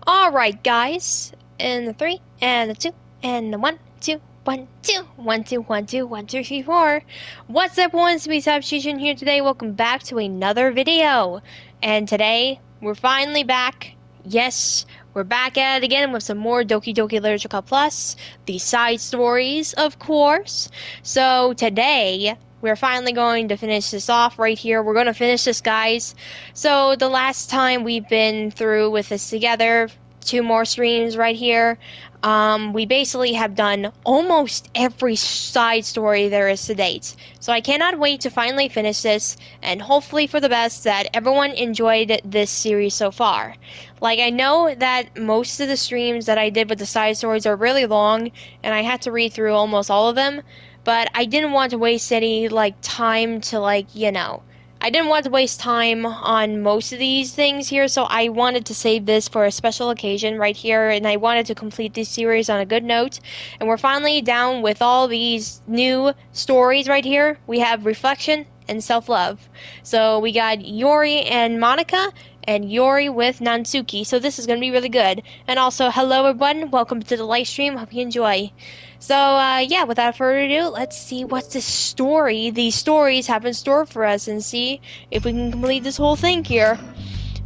Alright, guys. In the three, and the two, and the one, two, one, two, one, two, one, two, one, two, three, four. What's up, everyone? It's me, Substitution here today. Welcome back to another video. And today, we're finally back. Yes, we're back at it again with some more Doki Doki Literature Club Plus. The side stories, of course. So today, we're finally going to finish this off right here. We're going to finish this, guys. So the last time we've been through with this together, 2 more streams right here. We basically have done almost every side story there is to date. So I cannot wait to finally finish this, and hopefully for the best that everyone enjoyed this series so far. Like, I know that most of the streams that I did with the side stories are really long, and I had to read through almost all of them, but I didn't want to waste any, time to, I didn't want to waste time on most of these things here, so I wanted to save this for a special occasion right here, and I wanted to complete this series on a good note. And we're finally down with all these new stories right here. We have Reflection and Self-Love. So we got Yori and Monica, and Yori with Nansuki, so this is going to be really good. And also, hello everyone, welcome to the live stream, hope you enjoy. So, yeah, without further ado, let's see what these stories have in store for us and see if we can complete this whole thing here.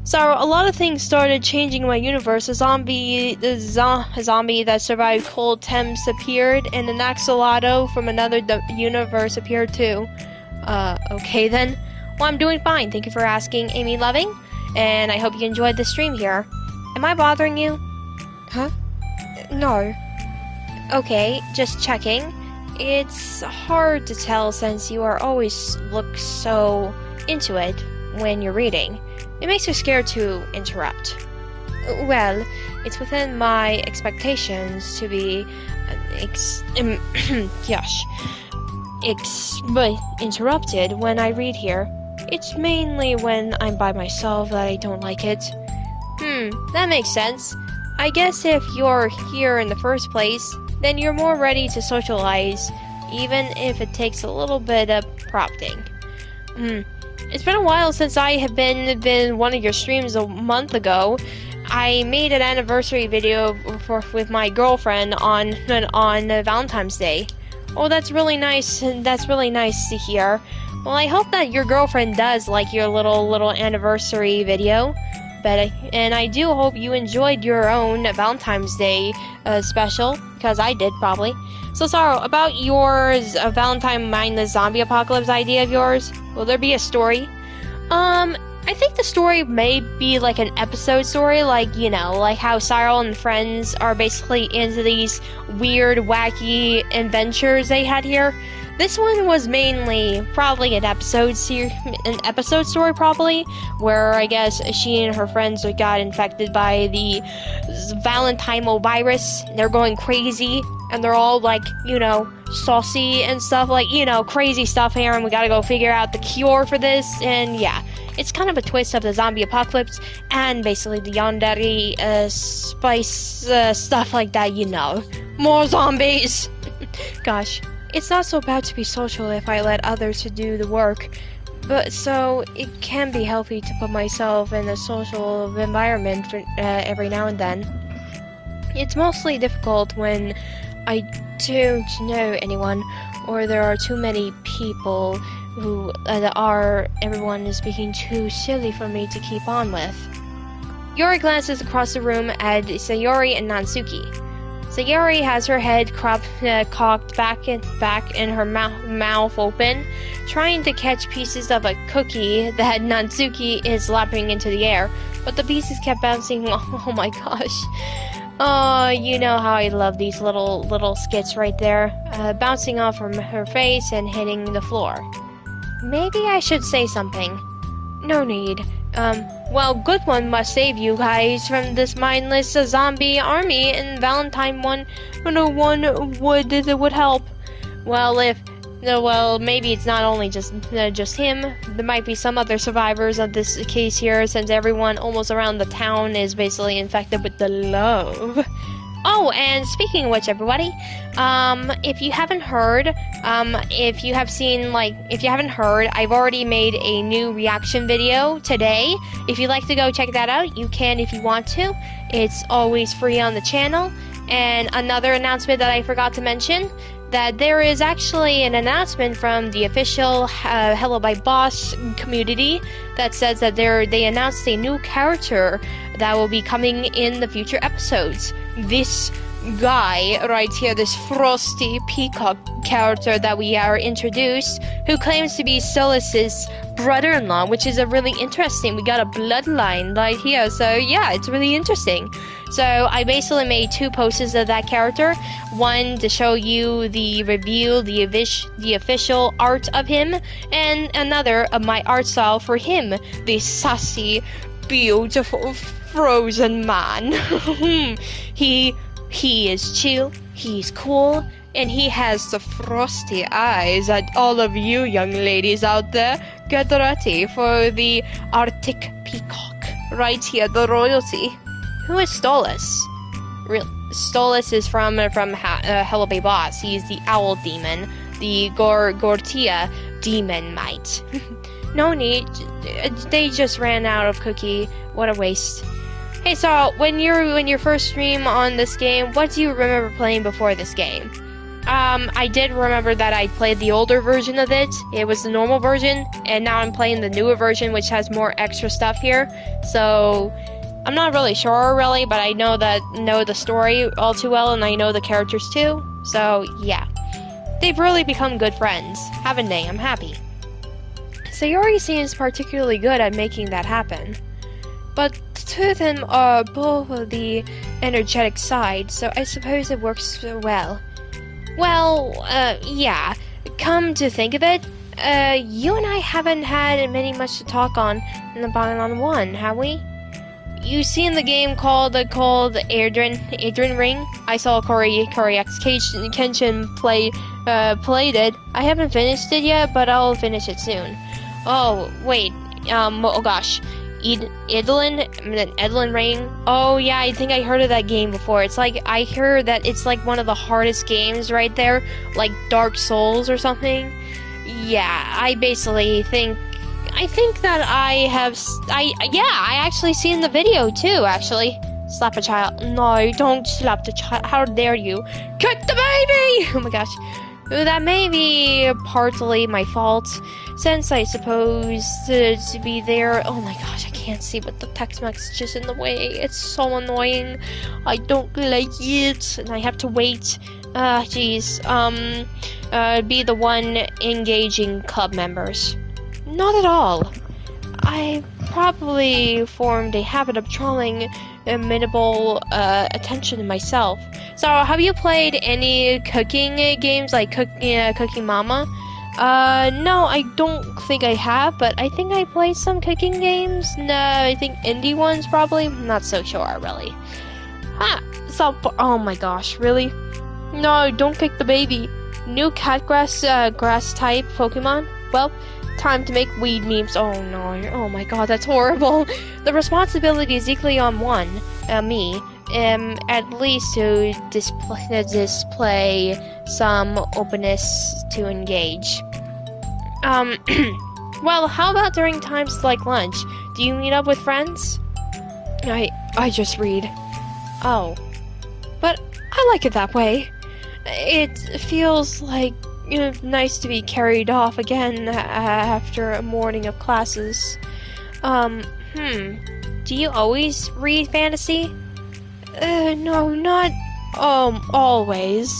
So, a lot of things started changing in my universe. A zombie that survived cold temps appeared, and an axolotl from another universe appeared too. Okay then. Well, I'm doing fine, thank you for asking, Amy Loving, and I hope you enjoyed the stream here. Am I bothering you? Huh? No. Okay, just checking. It's hard to tell since you are always look so into it when you're reading. It makes me scared to interrupt. Well, it's within my expectations to be interrupted when I read here. It's mainly when I'm by myself that I don't like it. That makes sense. I guess if you're here in the first place, then you're more ready to socialize, even if it takes a little bit of prompting. It's been a while since I have been one of your streams a month ago. I made an anniversary video with my girlfriend on Valentine's Day. Oh, that's really nice. That's really nice to hear. Well, I hope that your girlfriend does like your little anniversary video. And I do hope you enjoyed your own Valentine's Day special, because I did, probably. So, Sorrow, about yours, Valentine Mindless Zombie Apocalypse idea of yours, will there be a story? I think the story may be like an episode story, like how Cyril and friends are basically into these weird, wacky adventures they had here. This one was mainly probably an episode story, probably, where I guess she and her friends got infected by the Valentino virus. They're going crazy, and they're all saucy and stuff, crazy stuff here, and we gotta go figure out the cure for this, and yeah. It's kind of a twist of the zombie apocalypse, and basically the yandere, spice, stuff like that, More zombies! Gosh. It's not so bad to be social if I let others to do the work, but so it can be healthy to put myself in a social environment for, every now and then. It's mostly difficult when I don't know anyone, or there are too many people who everyone is being too silly for me to keep on with. Yori glances across the room at Sayori and Nansuki. Sayori has her head cocked back in her mouth open, trying to catch pieces of a cookie that Nansuki is slapping into the air, but the pieces kept bouncing. Oh my gosh. Oh, you know how I love these little skits right there, bouncing off from her face and hitting the floor. Maybe I should say something. No need. Well, good one must save you guys from this mindless zombie army, and Valentine one would help. Well, maybe it's not only just him. There might be some other survivors of this case here, since everyone almost around the town is basically infected with the love. Oh, and speaking of which, everybody, if you haven't heard, if you haven't heard, I've already made a new reaction video today. If you'd like to go check that out, you can if you want to. It's always free on the channel. And another announcement that I forgot to mention, that there is actually an announcement from the official Hello by Boss community that says that they announced a new character that will be coming in the future episodes. This guy right here, this Frosty Peacock character that we are introduced, who claims to be Solus's brother-in-law, which is a really interesting. We got a bloodline right here, so yeah, it's really interesting. So I basically made 2 posters of that character. One to show you the review, the official art of him, and another of my art style for him, the sassy, beautiful, frozen man. He is chill, he's cool, and he has the frosty eyes that all of you young ladies out there get ready for the Arctic Peacock. Right here, the royalty. Who is Stolas? Stolas is from Hello Bay Boss. He's the owl demon, the Gortia demon mite. No need. They just ran out of cookie. What a waste. Hey, so when your first stream on this game, what do you remember playing before this game? I did remember that I played the older version of it. It was the normal version, and now I'm playing the newer version, which has more extra stuff here. So I'm not really sure, but I know the story all too well, and I know the characters too. So yeah, they've really become good friends, haven't they? I'm happy. Sayori seems particularly good at making that happen. But the 2 of them are both of the energetic side, so I suppose it works well. Well, yeah. Come to think of it, you and I haven't had much to talk on in the Bylon 1, have we? You seen the game called Adrian Ring? I saw Corey X Kenshin played it. I haven't finished it yet, but I'll finish it soon. Oh, wait, oh gosh. Edlin Ring. Oh yeah, I think I heard of that game before. It's like, I heard that it's like one of the hardest games right there, like Dark Souls or something. Yeah, I think that I actually seen the video too, actually. Slap a child. No, don't slap the child. How dare you? Kick the baby! Oh my gosh. That may be partly my fault, since I suppose to be there. Oh my gosh, I can't see with the text message in the way. It's so annoying. I don't like it, and I have to wait. Geez. Be the one engaging club members. Not at all. I probably formed a habit of drawing minimal attention to myself. So, have you played any cooking games like Cooking Mama? No, I don't think I have, but I think I played some cooking games. No, I think indie ones probably. I'm not so sure, really. Oh my gosh, really? No, don't kick the baby. New catgrass grass type Pokemon? Well, time to make weed memes. Oh no, oh my god, that's horrible. The responsibility is equally on me, at least to display some openness to engage. Well, how about during times like lunch? Do you meet up with friends? I just read. Oh. But I like it that way. It feels like nice to be carried off again after a morning of classes. Do you always read fantasy? No, not always.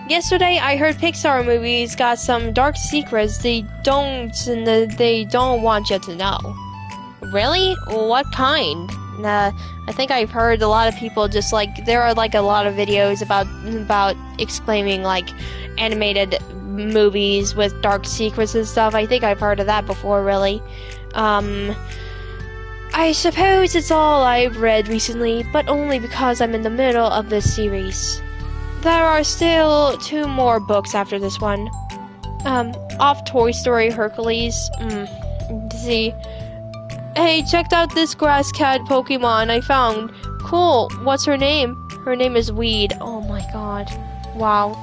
Yesterday I heard Pixar movies got some dark secrets they don't want you to know. Really? What kind? I think I've heard a lot of people just like, there are like a lot of videos about exclaiming like animated movies with dark secrets and stuff. I think I've heard of that before, really. I suppose it's all I've read recently, but only because I'm in the middle of this series. There are still 2 more books after this one. Off Toy Story Hercules. See. Hey, checked out this grass cat Pokemon I found. cool. What's her name? Her name is Weed. Oh my god. Wow.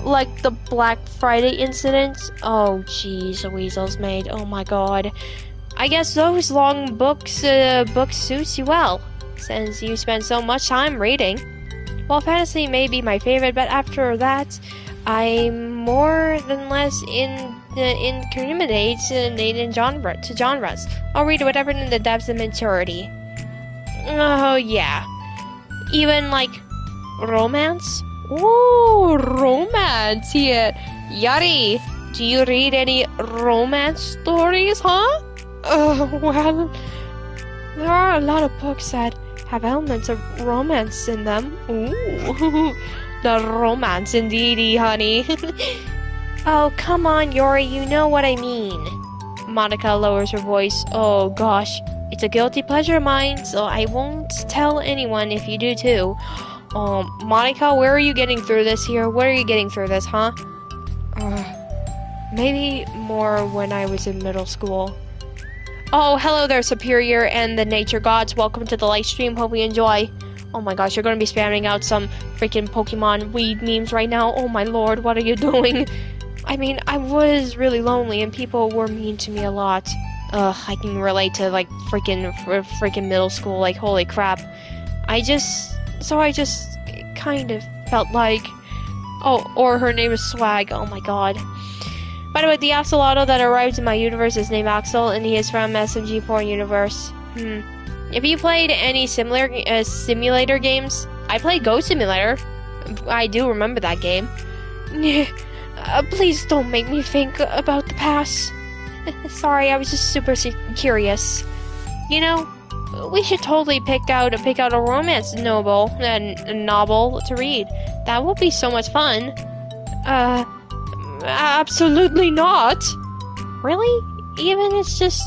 Like the Black Friday incident? Oh jeez, a weasel's made. Oh my god. I guess those long books suits you well, since you spend so much time reading. Well, fantasy may be my favorite, but after that, I'm more than less incriminating genres. I'll read whatever in the depths of maturity. Oh yeah. Even like romance? Ooh, romance, yeah. Yari, do you read any romance stories, huh? Well, there are a lot of books that have elements of romance in them. Ooh, the romance indeedy, honey. Oh, come on, Yori, you know what I mean. Monica lowers her voice. Oh, gosh, it's a guilty pleasure of mine, so I won't tell anyone if you do too. Monica, where are you getting through this here? Where are you getting through this, huh? Maybe more when I was in middle school. Oh, hello there, Superior and the Nature Gods. Welcome to the live stream. Hope you enjoy. Oh my gosh, you're gonna be spamming out some freaking Pokemon weed memes right now. Oh my lord, what are you doing? I mean, I was really lonely and people were mean to me a lot. I can relate to like freaking middle school. Like, holy crap. I just kind of felt like... Oh, or her name is Swag. Oh my god. By the way, the axolotl that arrived in my universe is named Axel, and he is from SMG4 universe. If you played any similar simulator games, I played Ghost Simulator. I do remember that game. Please don't make me think about the past. Sorry, I was just super curious. You know, we should totally pick out a romance novel to read. That would be so much fun. Absolutely not. Really? Even it's just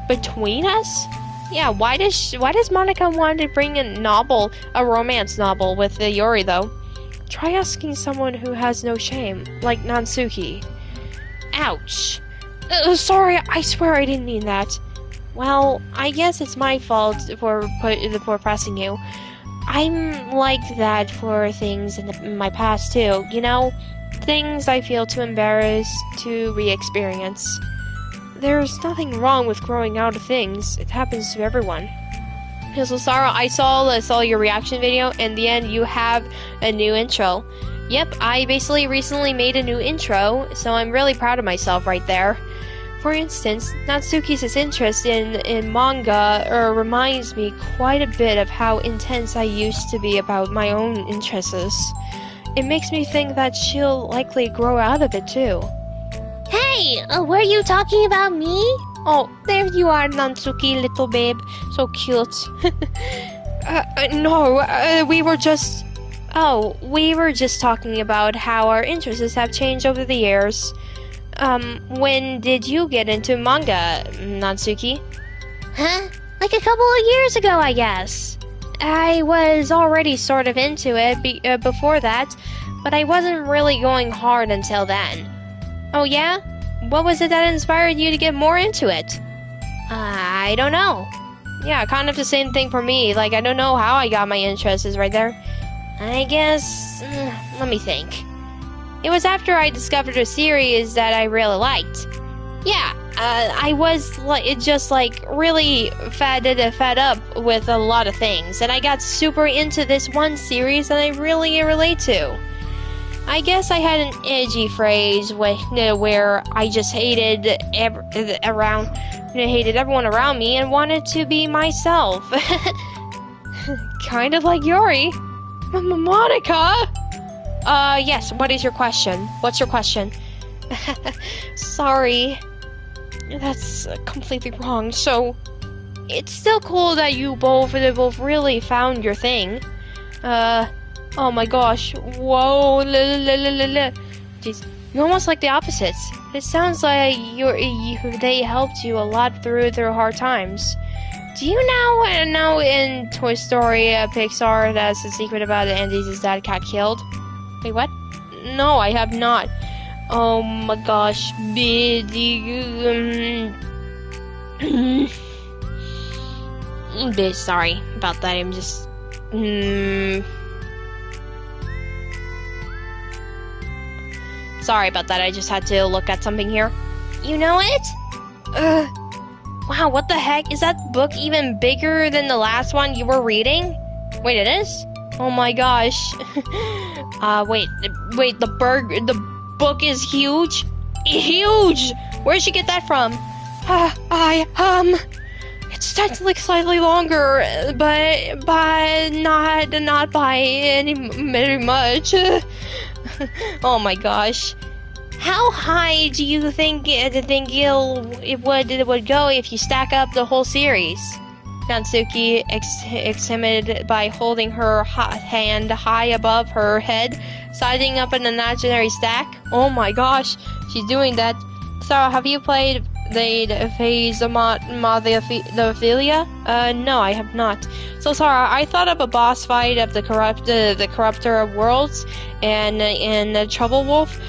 between us? Yeah. Why does Monica want to bring a romance novel with Yori though? Try asking someone who has no shame, like Nansuki. Ouch. Sorry, I swear I didn't mean that. Well, I guess it's my fault for pressing you. I'm like that for things in my past too, you know? Things I feel too embarrassed to re-experience. There's nothing wrong with growing out of things. It happens to everyone. So Sarah, I saw your reaction video, and in the end you have a new intro. Yep, I basically recently made a new intro, so I'm really proud of myself right there. For instance, Natsuki's interest in manga reminds me quite a bit of how intense I used to be about my own interests. It makes me think that she'll likely grow out of it too. Hey, were you talking about me? Oh, there you are, Natsuki, little babe. So cute. No, we were just... Oh, we were just talking about how our interests have changed over the years. When did you get into manga, Natsuki? Huh? Like a couple of years ago, I guess. I was already sort of into it before that, but I wasn't really going hard until then. Oh yeah? What was it that inspired you to get more into it? I don't know. Yeah, kind of the same thing for me. Like, I don't know how I got my interests right there. I guess... let me think. It was after I discovered a series that I really liked. Yeah, I was really fed up with a lot of things, and I got super into this one series that I really relate to. I guess I had an edgy phase where I just hated everyone around me and wanted to be myself. Kind of like Yori. Monica! Yes, what is your question? What's your question? Sorry. That's completely wrong. So, it's still cool that you both really found your thing. Oh my gosh. Whoa. Jeez. You're almost like the opposites. It sounds like they helped you a lot through hard times. Do you know in Toy Story Pixar that's the secret about Andy's dad got killed? Wait, what? No, I have not. Oh my gosh. Sorry about that. I'm just... Sorry about that. I just had to look at something here. You know it? Wow, what the heck? Is that book even bigger than the last one you were reading? Wait, it is? Oh my gosh. Wait, the book is huge? Huge! Where'd she get that from? It's technically slightly longer, but not by any very much. Oh my gosh. How high do you think it would go if you stack up the whole series? Natsuki examined by holding her hand high above her head, sizing up an imaginary stack. Oh my gosh, she's doing that. Sarah, have you played the phase of Ophelia? No, I have not. So Sarah, I thought of a boss fight of the corruptor of worlds and Trouble Wolf.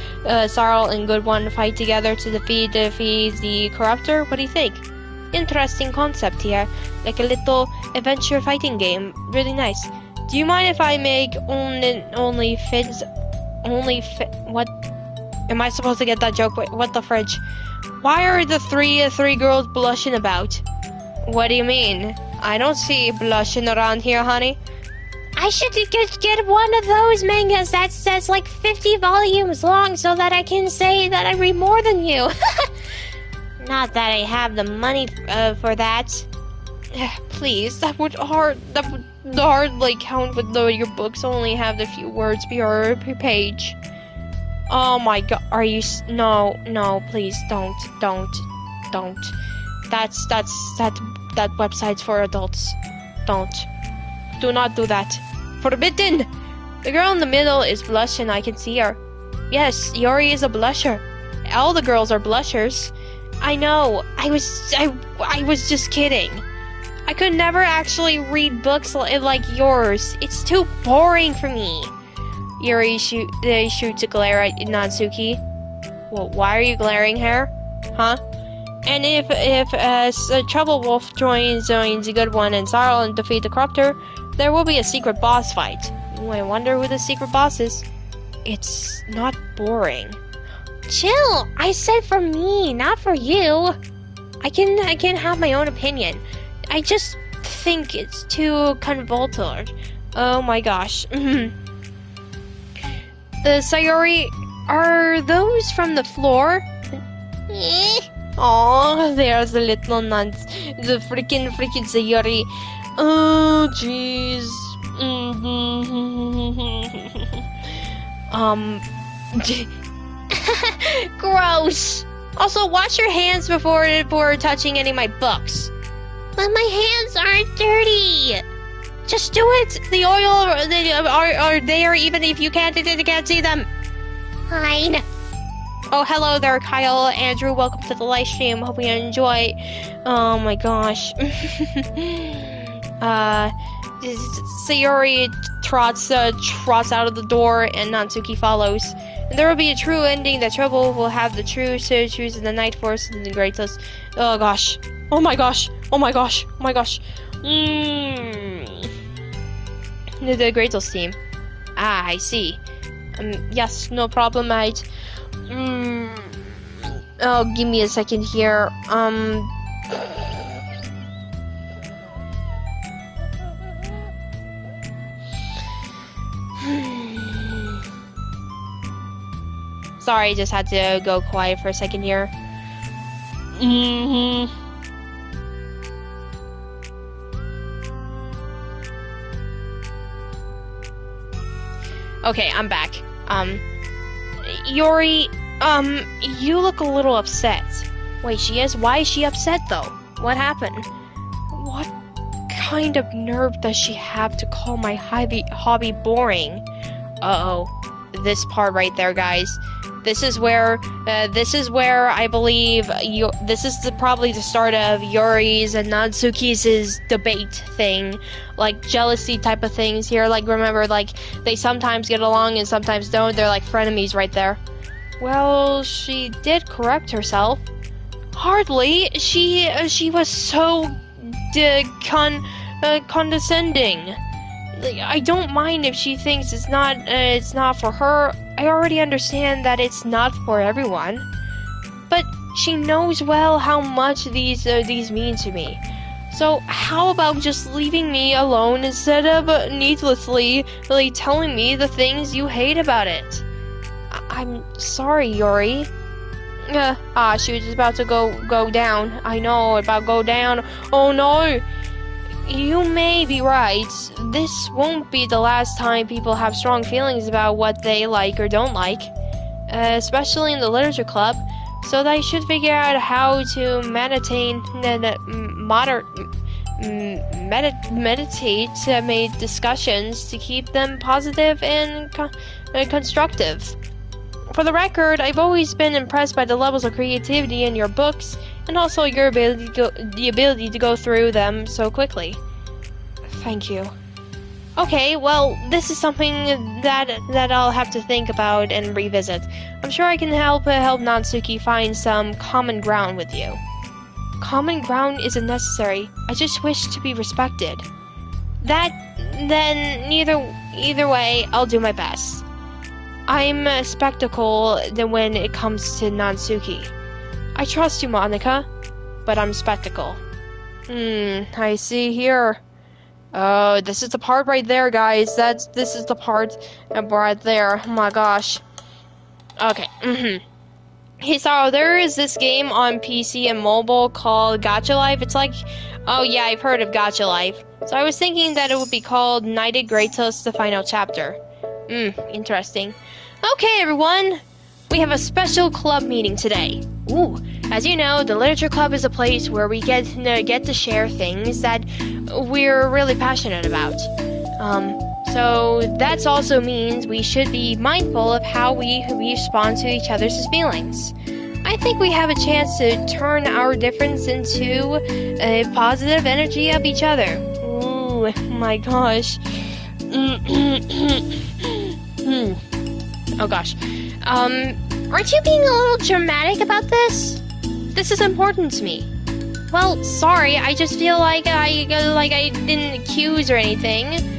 Sarl and Good One fight together to defeat the corruptor. What do you think? Interesting concept here, like a little adventure fighting game. Really nice. Do you mind if I make what? Am I supposed to get that joke? Wait, what the fridge? Why are the three girls blushing about? What do you mean? I don't see blushing around here, honey. I should get one of those mangas that says like 50 volumes long so that I can say that I read more than you. Not that I have the money for that. Please, that would hardly count with though your books only have the few words per page. Oh my god, are you no, please don't. That website's for adults. Do not do that. Forbidden! The girl in the middle is blushing, I can see her. Yes, Yori is a blusher. All the girls are blushers. I know, I was just kidding. I could never actually read books like yours. It's too boring for me. Yuri shoots a glare at Natsuki. Well, why are you glaring her? Huh? And if Trouble Wolf joins the Good One and Sarl and defeat the Corruptor, there will be a secret boss fight. Ooh, I wonder who the secret boss is. It's not boring. Chill! I said for me, not for you. I can have my own opinion. I just think it's too convoluted. Oh my gosh. Sayori, are those from the floor? Oh, there's the little nuts. The freaking Sayori. Oh, jeez. Gross. Also, wash your hands before touching any of my books. But my hands aren't dirty. Just do it. The oil are there even if you can't see them. Fine. Oh, hello there, Kyle, Andrew. Welcome to the live stream. Hope you enjoy. Oh my gosh. Sayori trots out of the door, and Natsuki follows. And there will be a true ending. That Trouble will have the true choose in the Night Force and the Greatest. Oh gosh. Oh my gosh. Oh my gosh. Oh my gosh. The Greatest team. Ah, I see. Yes, no problem, mate. Oh, give me a second here. Sorry, just had to go quiet for a second here. Okay, I'm back. Yori, you look a little upset. Wait, she is? Why is she upset, though? What happened? What kind of nerve does she have to call my hobby boring? Uh-oh. This part right there, guys. This is where I believe this is probably the start of Yuri's and Natsuki's debate thing, like jealousy type of things here. Like, remember, like, they sometimes get along and sometimes don't. They're like frenemies right there. Well, she did correct herself. Hardly. She was so condescending. Like, I don't mind if she thinks it's not for her. I already understand that it's not for everyone. But she knows well how much these mean to me. So how about just leaving me alone instead of needlessly really telling me the things you hate about it? I'm sorry, Yuri. She was about to go down. I know, about go down. Oh no! You may be right. This won't be the last time people have strong feelings about what they like or don't like. Especially in the literature club. So they should figure out how to meditate discussions to keep them positive and constructive. For the record, I've always been impressed by the levels of creativity in your books, and also your ability to go through them so quickly. Thank you. Okay, well, this is something that I'll have to think about and revisit. I'm sure I can help Natsuki find some common ground with you. Common ground isn't necessary. I just wish to be respected. Then either way, I'll do my best. I'm a spectacle when it comes to Natsuki. I trust you, Monica, but I'm spectacle. I see here. Oh, this is the part right there, guys. This is the part right there. Oh my gosh. Okay. Hey, so there is this game on PC and mobile called Gacha Life. It's like, oh yeah, I've heard of Gacha Life. So I was thinking that it would be called Knighted Kratos, the final chapter. Interesting. Okay, everyone. We have a special club meeting today. Ooh, as you know, the literature club is a place where we get to share things that we're really passionate about. So that also means we should be mindful of how we respond to each other's feelings. I think we have a chance to turn our difference into a positive energy of each other. Ooh, my gosh. Oh gosh. Aren't you being a little dramatic about this? This is important to me. Well, sorry, I just feel like I didn't accuse or anything.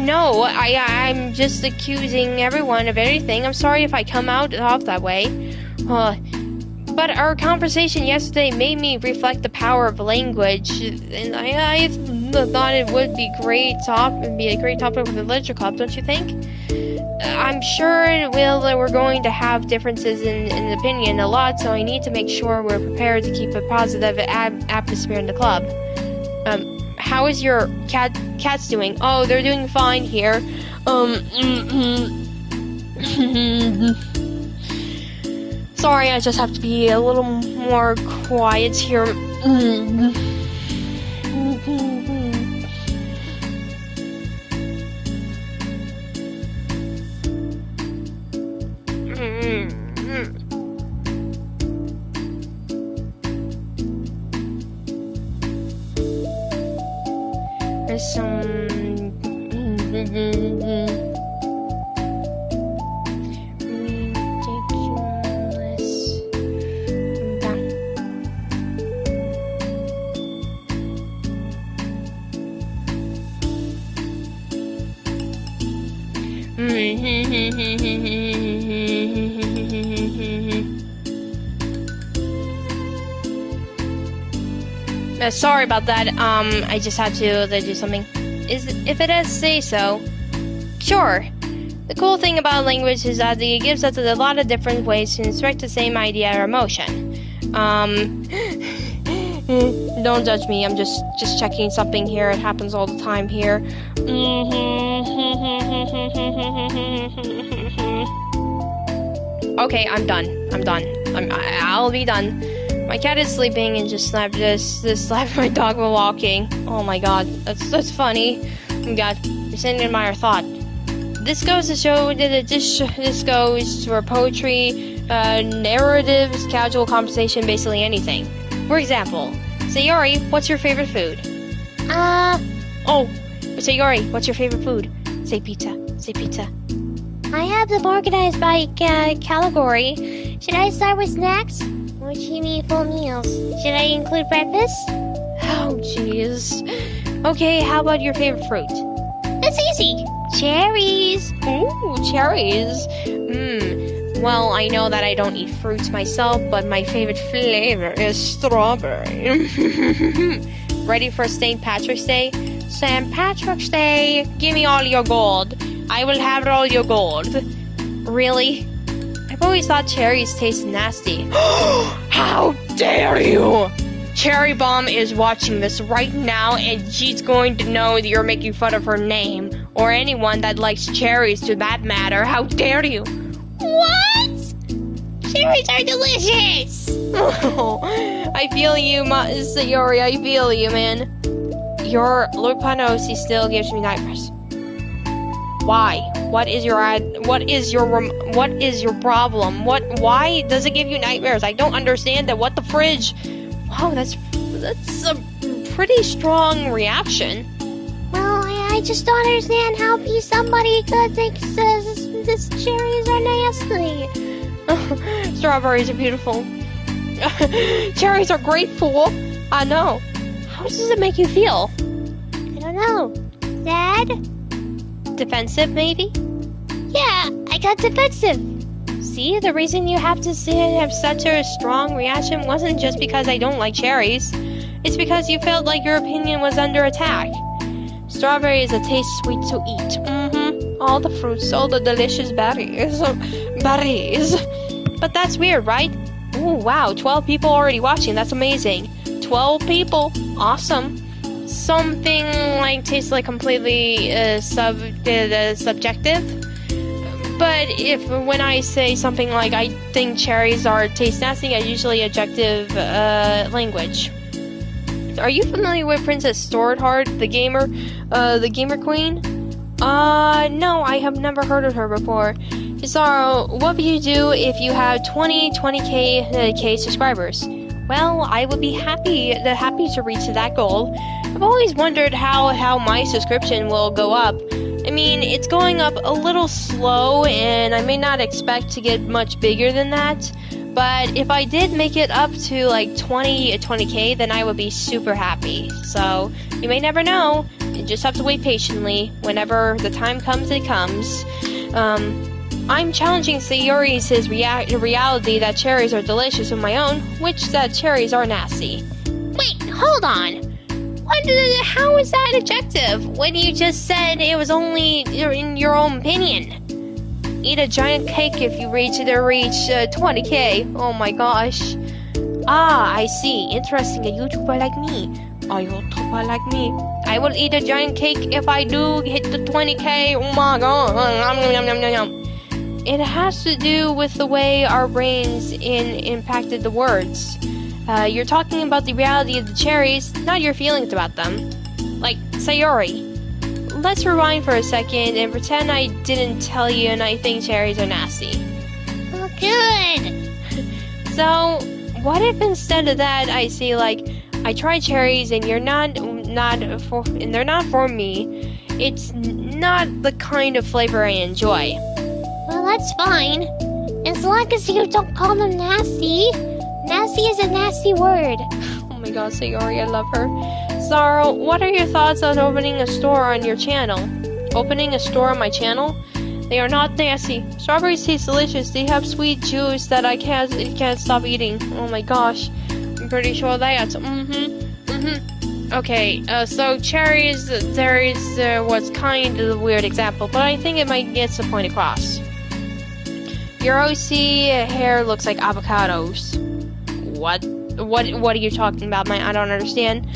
No, I'm just accusing everyone of anything. I'm sorry if I come off that way. But our conversation yesterday made me reflect the power of language, and I thought it would be a great topic for the literature club, don't you think? I'm sure we're going to have differences in opinion a lot, so I need to make sure we're prepared to keep a positive atmosphere in the club. How is your cats doing? Oh, they're doing fine here. Sorry, I just have to be a little more quiet here. There's some sorry about that. I just had to do something. If it is, say so. Sure. The cool thing about language is that it gives us a lot of different ways to express the same idea or emotion. Don't judge me. I'm just checking something here. It happens all the time here. Okay, I'm done. I'll be done. My cat is sleeping and just slapped my dog while walking. Oh my god, that's funny. Oh my god, you're sending in my thought. This goes to show that this goes for poetry, narratives, casual conversation, basically anything. For example, Sayori, what's your favorite food? Oh, Sayori, what's your favorite food? Say pizza. I have them organized by category. Should I start with snacks? Or do you mean full meals? Should I include breakfast? Oh, jeez. Okay, how about your favorite fruit? It's easy. Cherries. Ooh, cherries. Well, I know that I don't eat fruits myself, but my favorite flavor is strawberry. Ready for St. Patrick's Day? St. Patrick's Day, give me all your gold. I will have all your gold. Really? I've always thought cherries taste nasty. How dare you! Cherry Bomb is watching this right now, and she's going to know that you're making fun of her name, or anyone that likes cherries to that matter. How dare you! What? Cherries are delicious. I feel you, Sayori. I feel you, man. Your Lupanosi still gives me nightmares. Why? What is your problem? Why does it give you nightmares? I don't understand that. What the fridge? Wow, that's a pretty strong reaction. Well, I just don't understand how somebody could think this cherries are nasty. Strawberries are beautiful. Cherries are great, fool. I know. How does it make you feel? I don't know. Sad? Defensive, maybe? Yeah, I got defensive. See, the reason you have to have such a strong reaction wasn't just because I don't like cherries. It's because you felt like your opinion was under attack. Strawberries taste sweet to eat. All the fruits, all the delicious berries. But that's weird, right? Ooh, wow, 12 people already watching. That's amazing. 12 people. Awesome. Something like tastes like completely subjective. But when I say something like I think cherries taste nasty, I usually adjective language. Are you familiar with Princess Swordheart, the gamer queen? No, I have never heard of her before. So, what would you do if you have 20k subscribers? Well, I would be happy to reach that goal. I've always wondered how my subscription will go up. I mean, it's going up a little slow, and I may not expect to get much bigger than that. But if I did make it up to like 20k, then I would be super happy. So, you may never know. You just have to wait patiently. Whenever the time comes, it comes. I'm challenging Sayori's reality that cherries are delicious of my own, which that cherries are nasty. Wait, hold on. How is that adjective when you just said it was only in your own opinion? Eat a giant cake if you reach 20k. Oh my gosh. Ah, I see. Interesting. A YouTuber like me. A YouTuber like me. I will eat a giant cake if I do hit the 20k. Oh my god. It has to do with the way our brains impacted the words. You're talking about the reality of the cherries, not your feelings about them. Like, Sayori, let's rewind for a second and pretend I didn't tell you and I think cherries are nasty. Oh, good. So, what if instead of that I say like, I tried cherries and they're not for me. It's not the kind of flavor I enjoy. Well, that's fine. As long as you don't call them nasty. Nasty is a nasty word. Oh my god, Sayori, I love her. Zara, what are your thoughts on opening a store on your channel? Opening a store on my channel? They are not nasty. Strawberries taste delicious. They have sweet juice that I can't stop eating. Oh my gosh. I'm pretty sure that. Okay, so cherries, there was kind of a weird example, but I think it might get the point across. Your OC hair looks like avocados. What are you talking about, man? I don't understand.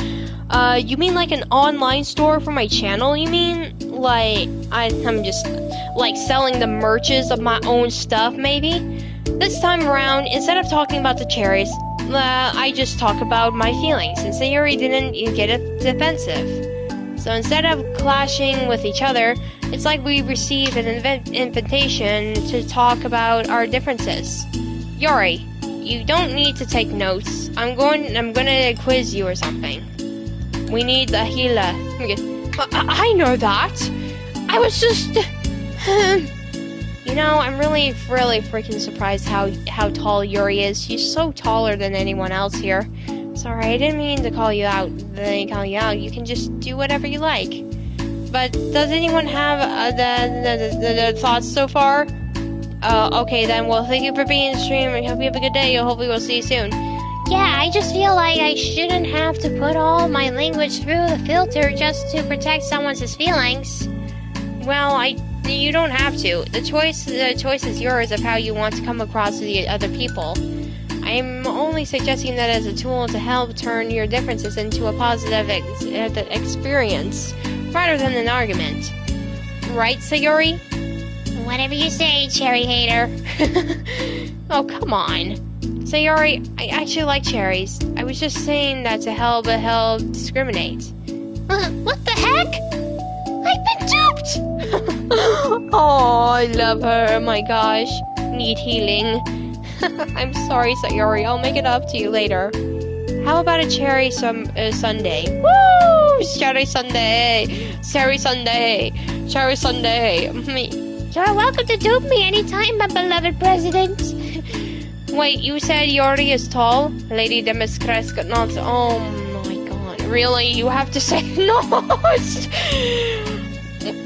You mean like an online store for my channel, you mean? Like, I'm just, like, selling the merches of my own stuff, maybe? This time around, instead of talking about the cherries, I just talk about my feelings, and Sayori didn't get it defensive. So instead of clashing with each other, it's like we received an invitation to talk about our differences. Yori, you don't need to take notes. I'm gonna quiz you or something. We need a healer. I know that. I was just... You know, I'm really freaking surprised how tall Yuri is. She's so taller than anyone else here. Sorry, I didn't mean to call you out. You can just do whatever you like. But does anyone have the thoughts so far? Okay then. Well, thank you for being in the stream. I hope you have a good day. Hopefully we'll see you soon. Yeah, I just feel like I shouldn't have to put all my language through the filter just to protect someone's feelings. Well, you don't have to. The choice is yours of how you want to come across to the other people. I'm only suggesting that as a tool to help turn your differences into a positive experience, rather than an argument. Right, Sayori? Whatever you say, cherry hater. Oh, come on. Sayori, I actually like cherries. I was just saying that to help discriminate. What the heck? I've been duped! Oh, I love her. Oh my gosh. Need healing. I'm sorry, Sayori. I'll make it up to you later. How about a cherry sundae? Woo! Cherry sundae! Cherry sundae! Cherry sundae! You're welcome to dupe me anytime, my beloved president. Wait, you said Yori is tall? Lady Demiscresk not. Oh my god. Really? You have to say no!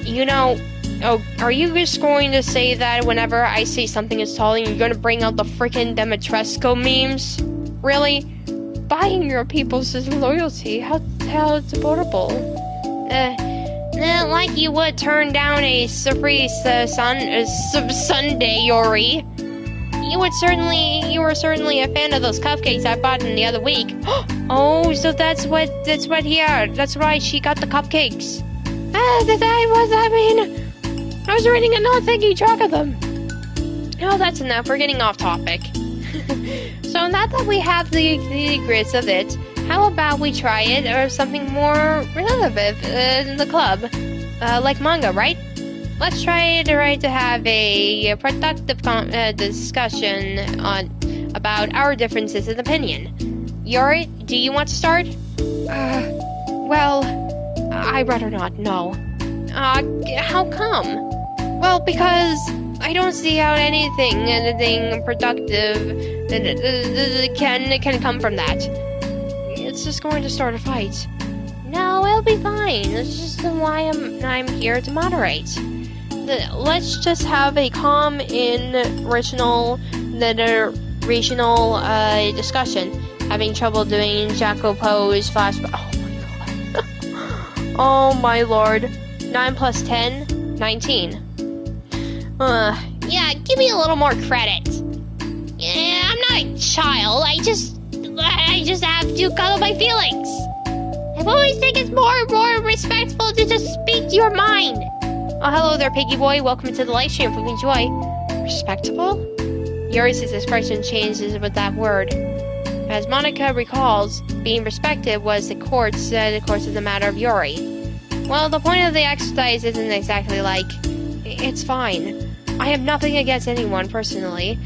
You know. Oh, are you just going to say that whenever I say something is tall and you're going to bring out the freaking Demetresco memes? Really? Buying your people's loyalty? How deplorable. Like you would turn down a surprise Sunday, Yori. You were certainly a fan of those cupcakes I bought in the other week. Oh, so that's why she got the cupcakes. I was reading and not taking track of them. Oh, that's enough. We're getting off topic. So now that we have the grits of it, how about we try it or something more relevant in the club? Like manga, right? Let's try to have a productive discussion about our differences in opinion. Yori, do you want to start? Well, I'd rather not, no. How come? Well, because I don't see how anything productive can come from that. It's just going to start a fight. No, it'll be fine. That's just why I'm here to moderate. Let's just have a calm regional discussion. Having trouble doing Jaco Poe's flashback. Oh my lord. 9 plus 10? 19. Yeah, give me a little more credit. Yeah, I'm not a child. I just have to cuddle my feelings. I've always think it's more respectful to just speak to your mind. Oh, hello there, Piggy Boy. Welcome to the live stream. Hope you enjoy. Respectable? Yori's expression changes with that word. As Monica recalls, being respected was the course of the matter of Yori. Well, the point of the exercise isn't exactly like, it's fine. I have nothing against anyone personally.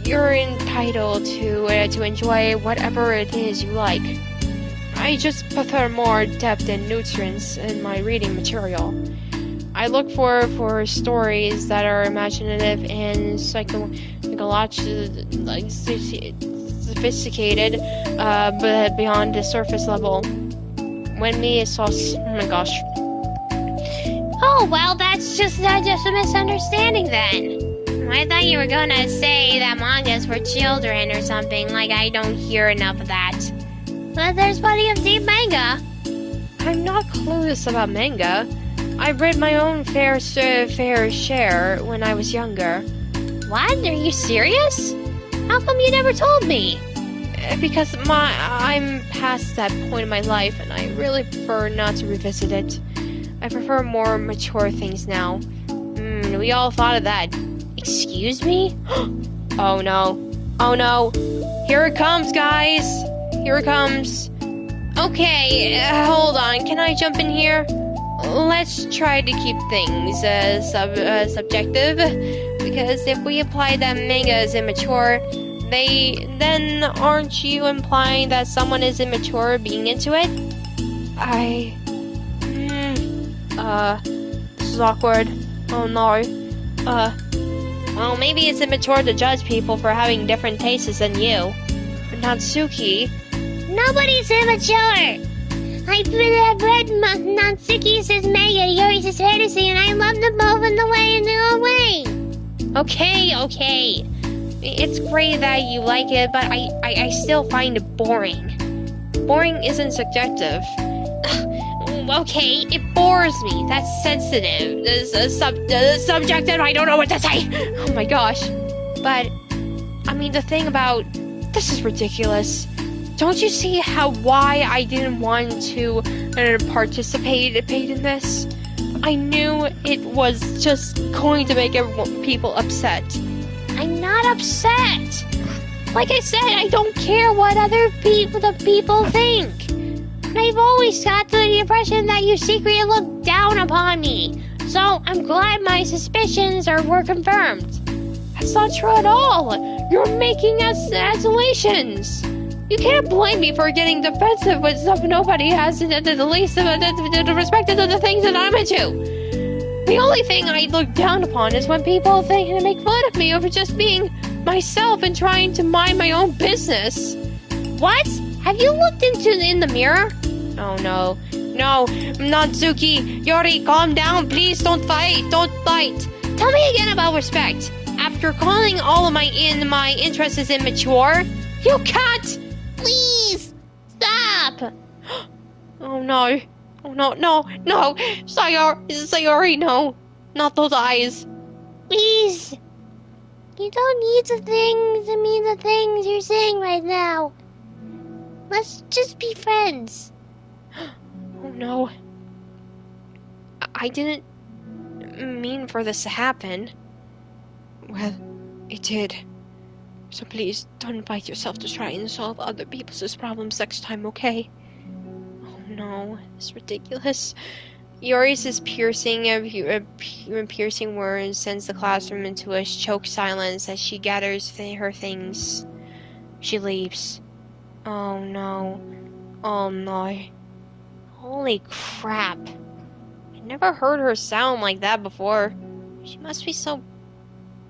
You're entitled to enjoy whatever it is you like. I just prefer more depth and nutrients in my reading material. I look for stories that are imaginative and sophisticated, but beyond the surface level. When me is so, oh my gosh. Oh, well, that's just a misunderstanding then. I thought you were gonna say that manga's for children or something, like I don't hear enough of that. But there's plenty of deep manga. I'm not clueless about manga. I've read my own fair share when I was younger. What? Are you serious? How come you never told me? Because I'm past that point in my life, and I really prefer not to revisit it. I prefer more mature things now. We all thought of that. Excuse me? Oh no. Oh no. Here it comes, guys. Here it comes. Okay, hold on. Can I jump in here? Let's try to keep things subjective. Because if we imply that manga is immature, then aren't you implying that someone is immature being into it? This is awkward. Oh no. Well, maybe it's immature to judge people for having different tastes than you. But Natsuki. Nobody's immature! I've read Natsuki's manga, Yori's fantasy, and I love them both in the way in their own way. Okay. It's great that you like it, but I still find it boring. Boring isn't subjective. Okay, it bores me. That's sensitive. Subjective, I don't know what to say. Oh my gosh. But, I mean, the thing about... This is ridiculous. Don't you see why I didn't want to participate in this? I knew it was just going to make people upset. I'm not upset. Like I said, I don't care what the people think. But I've always got the impression that you secretly look down upon me. So I'm glad my suspicions were confirmed. That's not true at all. You're making assumptions. You can't blame me for getting defensive when stuff nobody has the least of the respect of the things that I'm into. The only thing I look down upon is when people think and make fun of me over just being myself and trying to mind my own business. What? Have you looked in the mirror? Oh no, Natsuki, Yori, calm down, please, don't fight. Tell me again about respect. After calling all of my interest is immature, you can't. Please, stop. Oh no, Sayori, no, not those eyes. Please, you don't need to mean the things you're saying right now. Let's just be friends. Oh no. I didn't mean for this to happen. Well, it did. So please, don't invite yourself to try and solve other people's problems next time, okay? Oh no, it's ridiculous. Yori's piercing words sends the classroom into a choked silence as she gathers her things. She leaves. Oh no. Holy crap. I never heard her sound like that before. She must be so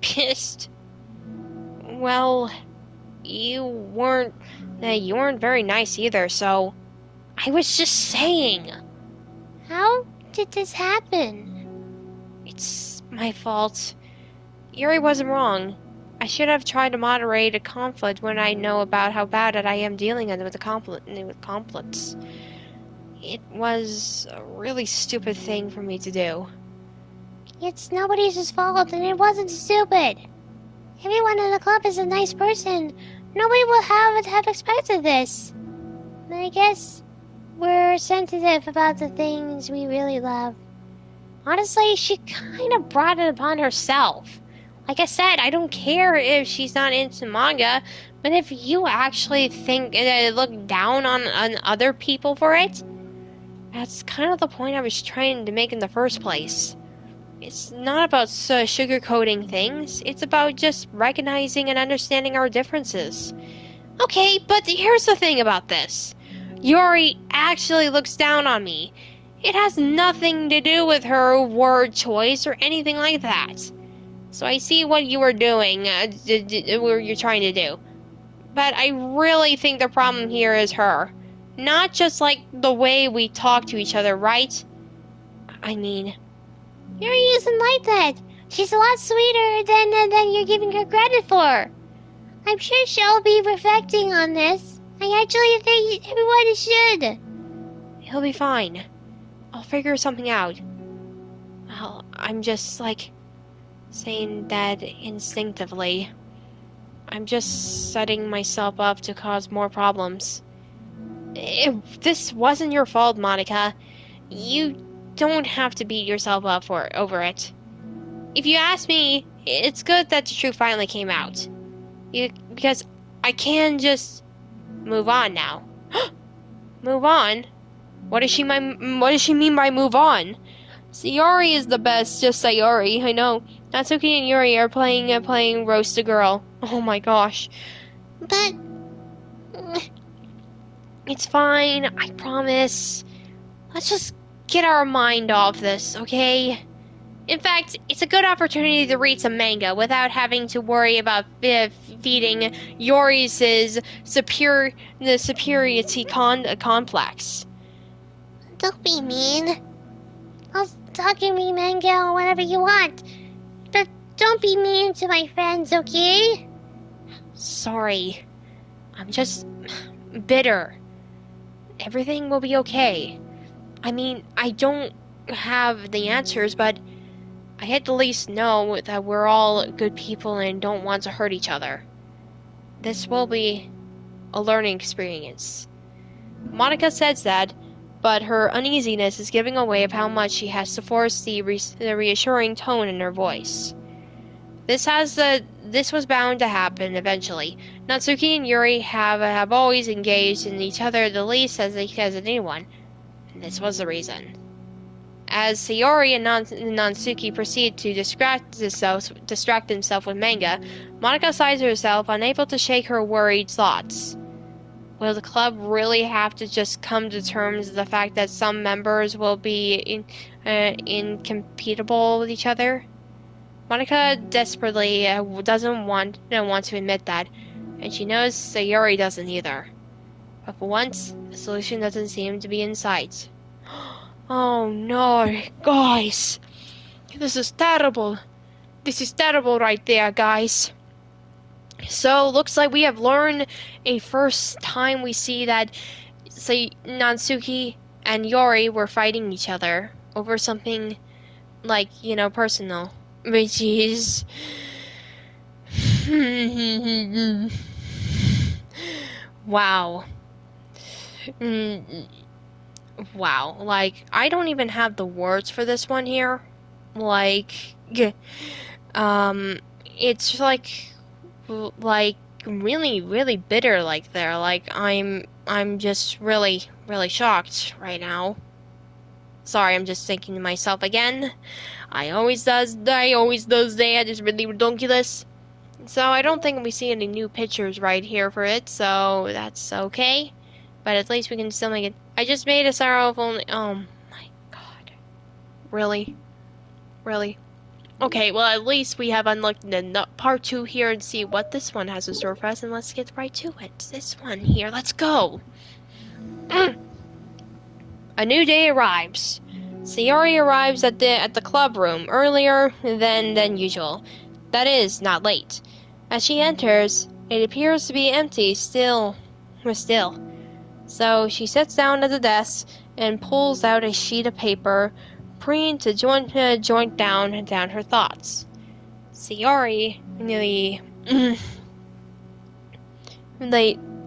pissed. Well, you weren't very nice either, so I was just saying. How did this happen? It's my fault. Yuri wasn't wrong. I should have tried to moderate a conflict when I know about how bad I am dealing with conflicts. It was a really stupid thing for me to do. It's nobody's fault, and it wasn't stupid. Everyone in the club is a nice person. Nobody would have expected this. But I guess we're sensitive about the things we really love. Honestly, she kind of brought it upon herself. Like I said, I don't care if she's not into manga, but if you actually look down on other people for it, that's kind of the point I was trying to make in the first place. It's not about sugarcoating things. It's about just recognizing and understanding our differences. Okay, but here's the thing about this. Yuri actually looks down on me. It has nothing to do with her word choice or anything like that. So I see what you were doing, what you're trying to do. But I really think the problem here is her. Not just like the way we talk to each other, right? I mean... Yuri isn't like that. She's a lot sweeter than you're giving her credit for. I'm sure she'll be reflecting on this. I actually think everyone should. He'll be fine. I'll figure something out. Well, I'm just, saying that instinctively. I'm just setting myself up to cause more problems. This wasn't your fault, Monica. You don't have to beat yourself up over it. If you ask me, it's good that the truth finally came out. Because I can just move on now. Move on? What does she mean by move on? Sayori is the best, just Sayori, I know. Natsuki and Yuri are playing roast a girl. Oh my gosh. But... It's fine, I promise. Let's just get our mind off this, okay? In fact, it's a good opportunity to read some manga without having to worry about feeding Yori's the superiority complex. Don't be mean. I'll talk and read manga or whatever you want. But don't be mean to my friends, okay? Sorry. I'm just bitter. Everything will be okay. I mean, I don't have the answers, but I at least know that we're all good people and don't want to hurt each other. This will be a learning experience. Monica says that, but her uneasiness is giving away of how much she has to force the reassuring tone in her voice. This was bound to happen eventually. Natsuki and Yuri have always engaged in each other the least as anyone, and this was the reason. As Sayori and Natsuki proceed to distract himself with manga, Monica sighs to herself, unable to shake her worried thoughts. Will the club really have to just come to terms with the fact that some members will be incompatible with each other? Monica desperately doesn't want to admit that, and she knows Sayori doesn't either. But for once, a solution doesn't seem to be in sight. Oh no, guys! This is terrible. This is terrible right there, guys. So, looks like we have learned a first time we see that, say, Natsuki and Yori were fighting each other over something, like, personal. Which is... wow. Wow. Like, I don't even have the words for this one here. Like, it's like really, really bitter, like there. Like, I'm just really, really shocked right now. Sorry, I'm just thinking to myself again. I always does that. It's really ridiculous. So I don't think we see any new pictures right here for it, so that's okay. But at least we can still make it. I just made a sorrowful... Oh my god. Really? Really? Okay, well at least we have unlocked the part 2 here and see what this one has in store for us, and let's get right to it. This one here, let's go! A new day arrives. Sayori arrives at the club room earlier than usual. That is, not late. As she enters, it appears to be empty still. So she sits down at the desk and pulls out a sheet of paper, preening to joint down her thoughts. Sayori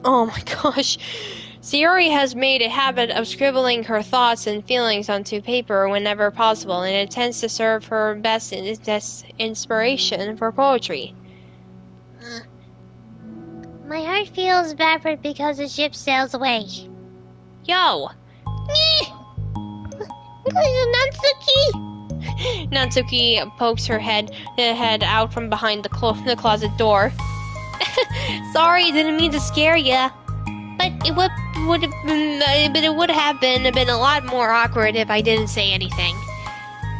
oh my gosh. Sayori has made a habit of scribbling her thoughts and feelings onto paper whenever possible, and it tends to serve her best inspiration for poetry. My heart feels bad because the ship sails away. Yo! Natsuki! Natsuki pokes her head out from behind the closet door. Sorry, didn't mean to scare ya. But it would have been a lot more awkward if I didn't say anything.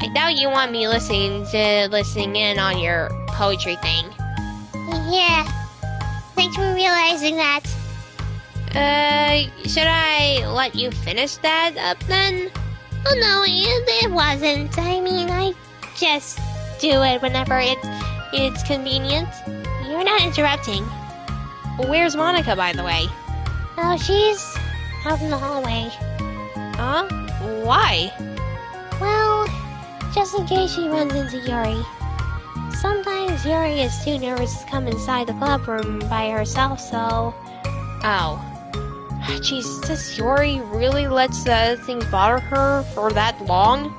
I doubt you want me listening in on your poetry thing. Yeah. Thanks for realizing that. Should I let you finish that up then? Oh no, it wasn't. I mean, I just do it whenever it's convenient. You're not interrupting. Where's Monica, by the way? Oh, she's out in the hallway. Huh? Why? Well, just in case she runs into Yuri. Sometimes Yuri is too nervous to come inside the club room by herself, so... Oh. Jeez, does Yuri really let things bother her for that long?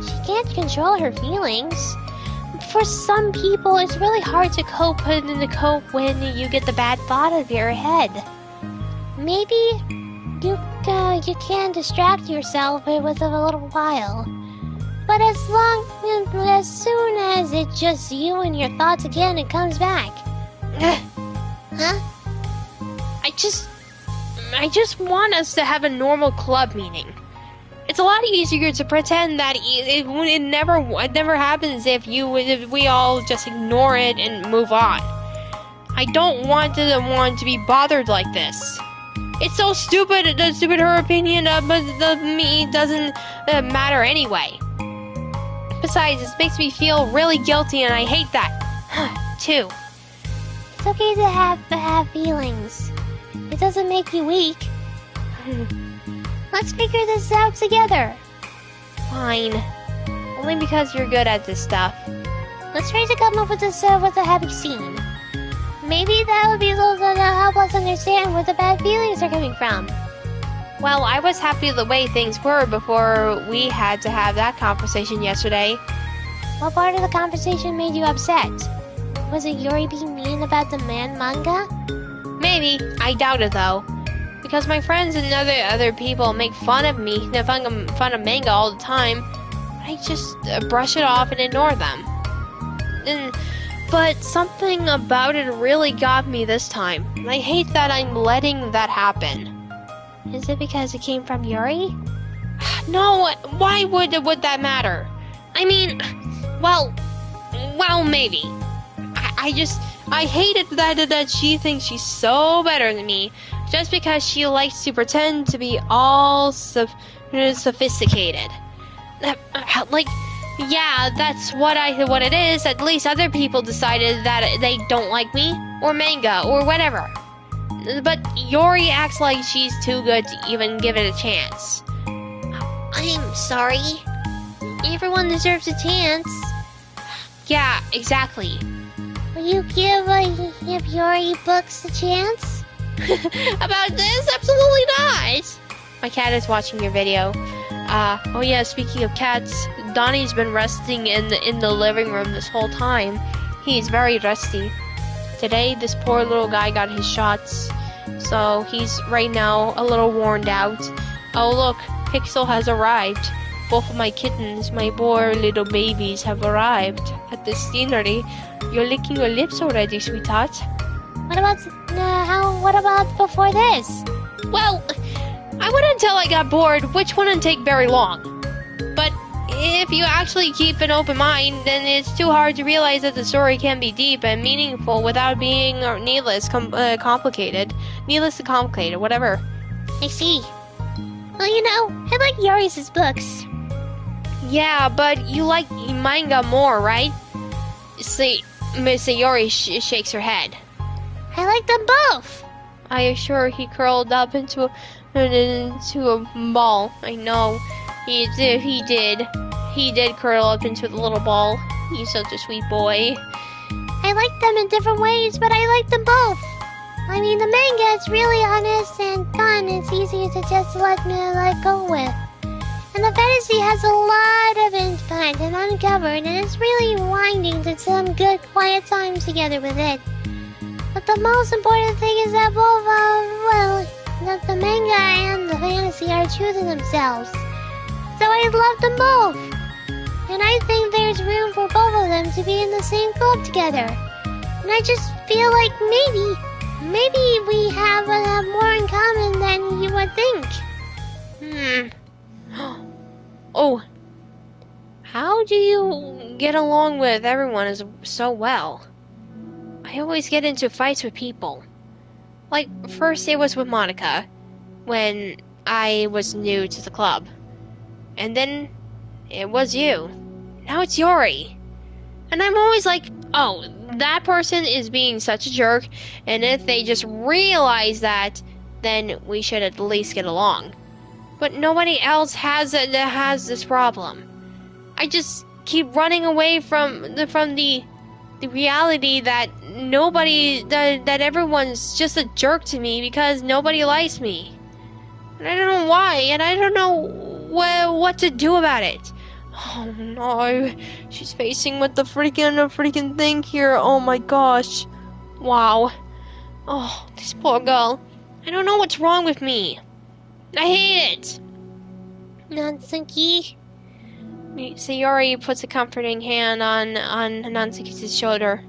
She can't control her feelings. For some people, it's really hard to cope when you get the bad thought of your head. Maybe you can distract yourself with it a little while. But as soon as it's just you and your thoughts again, it comes back. Huh? I just want us to have a normal club meeting. It's a lot easier to pretend that it never happens if we all just ignore it and move on. I don't want to be bothered like this. It's so stupid. Stupid her opinion, but me doesn't matter anyway. Besides, this makes me feel really guilty, and I hate that too. It's okay to have feelings. It doesn't make you weak. Let's figure this out together. Fine. Only because you're good at this stuff. Let's try to come up with a happy scene. Maybe that would be able to help us understand where the bad feelings are coming from. Well, I was happy the way things were before we had to have that conversation yesterday. What part of the conversation made you upset? Was it Yuri being mean about the man manga? Maybe. I doubt it though. Because my friends and other people make fun of me, fun of manga all the time. I just brush it off and ignore them. But something about it really got me this time. I hate that I'm letting that happen. Is it because it came from Yuri? No, why would that matter? I mean, well, maybe. I hate it that she thinks she's so better than me just because she likes to pretend to be all sophisticated. Like, yeah, that's what it is. At least other people decided that they don't like me or manga or whatever. But Yuri acts like she's too good to even give it a chance. I'm sorry. Everyone deserves a chance. Yeah, exactly. Will you give Yuri books a chance? About this? Absolutely not! My cat is watching your video. Oh yeah, speaking of cats, Donnie's been resting in the living room this whole time. He's very rusty. Today, this poor little guy got his shots, so he's right now a little worn out. Oh look, Pixel has arrived. Both of my kittens, my poor little babies, have arrived at the scenery. You're licking your lips already, sweetheart. What about before this? Well, I wouldn't until I got bored, which wouldn't take very long. But if you actually keep an open mind, then it's too hard to realize that the story can be deep and meaningful without being needless to complicated, whatever. I see. Well, I like Yuri's books. Yeah, but you like manga more, right? See, Miss Yuri shakes her head. I like them both. I assure he curled up into a ball. I know. He did. He did curl up into the little ball. He's such a sweet boy. I like them in different ways, but I like them both. I mean, the manga is really honest and fun. It's easy to just let go with. And the fantasy has a lot of insight and uncovered, and it's really winding to some good quiet times together with it. But the most important thing is that both, that the manga and the fantasy are true to themselves. So I love them both. And I think there's room for both of them to be in the same club together. And I just feel like maybe we have more in common than you would think. Oh. How do you get along with everyone so well? I always get into fights with people. Like, first it was with Monica, when I was new to the club. And then it was you. Now it's Yuri. And I'm always like, oh, that person is being such a jerk, and if they just realize that, then we should at least get along. But nobody else has this problem. I just keep running away from the reality that that everyone's just a jerk to me because nobody likes me. And I don't know why, and I don't know what to do about it. Oh no, she's facing with the freaking thing here. Oh my gosh. Wow. Oh, this poor girl. I don't know what's wrong with me. I hate it. Natsuki. Sayori puts a comforting hand on Natsuki's shoulder.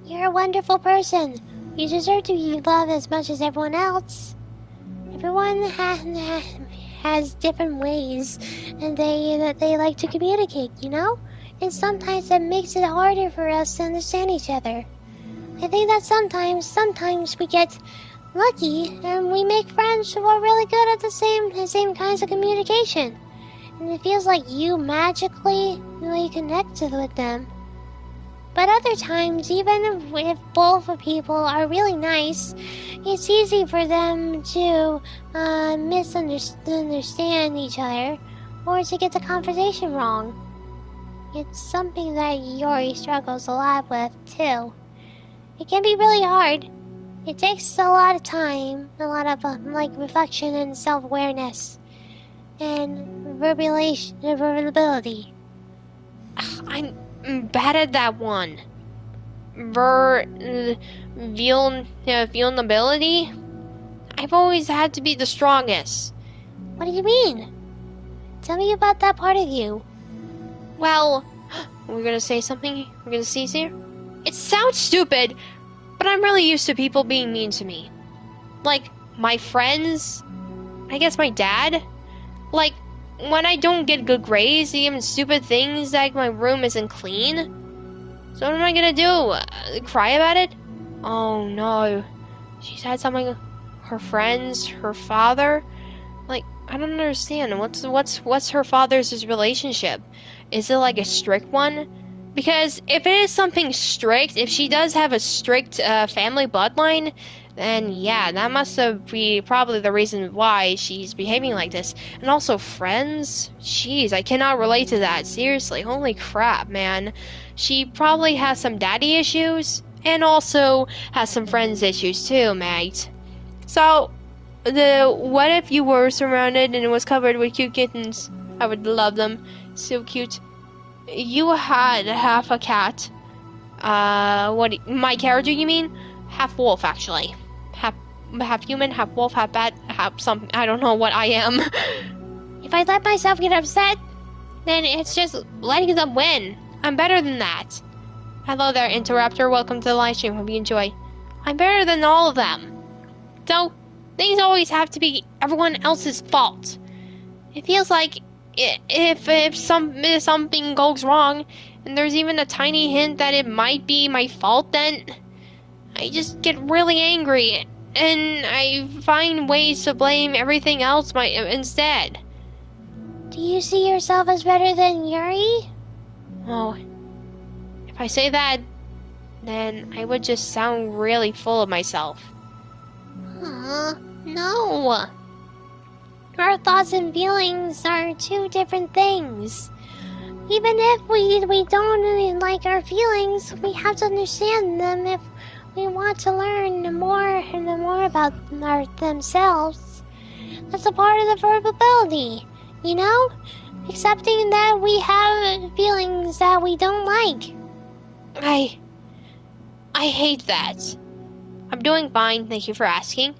You're a wonderful person. You deserve to be loved as much as everyone else. Everyone has different ways and that they like to communicate, you know? And sometimes that makes it harder for us to understand each other. I think that sometimes we get lucky and we make friends who are really good at the same kinds of communication. And it feels like you magically really connected with them. But other times, even if both people are really nice, it's easy for them to misunderstand each other or to get the conversation wrong. It's something that Yori struggles a lot with, too. It can be really hard. It takes a lot of time, a lot of reflection and self-awareness, and verbalizability. I'm bad at that one. Vulnerability? I've always had to be the strongest. What do you mean? Tell me about that part of you. Well, we're gonna say something? We're gonna see here? It sounds stupid, but I'm really used to people being mean to me. Like, my friends, I guess my dad. Like, when I don't get good grades, even stupid things like my room isn't clean. So what am I gonna do? Cry about it? Oh no. She said something, her friends, her father. Like, I don't understand. What's her father's relationship? Is it like a strict one? Because if it is something strict, if she does have a strict family bloodline, then yeah, that must be probably the reason why she's behaving like this. And also friends? Jeez, I cannot relate to that. Seriously, holy crap, man. She probably has some daddy issues, and also has some friends issues too, mate. So, what if you were surrounded and it was covered with cute kittens? I would love them. So cute. You had half a cat. My character, you mean? Half wolf, actually. Half human, half wolf, half bat, half something. I don't know what I am. If I let myself get upset, then it's just letting them win. I'm better than that. Hello there, Interrupter. Welcome to the live stream. Hope you enjoy. I'm better than all of them. So, things always have to be everyone else's fault. It feels like if something goes wrong, and there's even a tiny hint that it might be my fault, then I just get really angry, and I find ways to blame everything else instead. Do you see yourself as better than Yuri? Oh, if I say that, then I would just sound really full of myself. No. Our thoughts and feelings are two different things. Even if we don't really like our feelings, we have to understand them if we want to learn more about themselves. That's a part of the verbability, you know? Accepting that we have feelings that we don't like. I hate that. I'm doing fine, thank you for asking.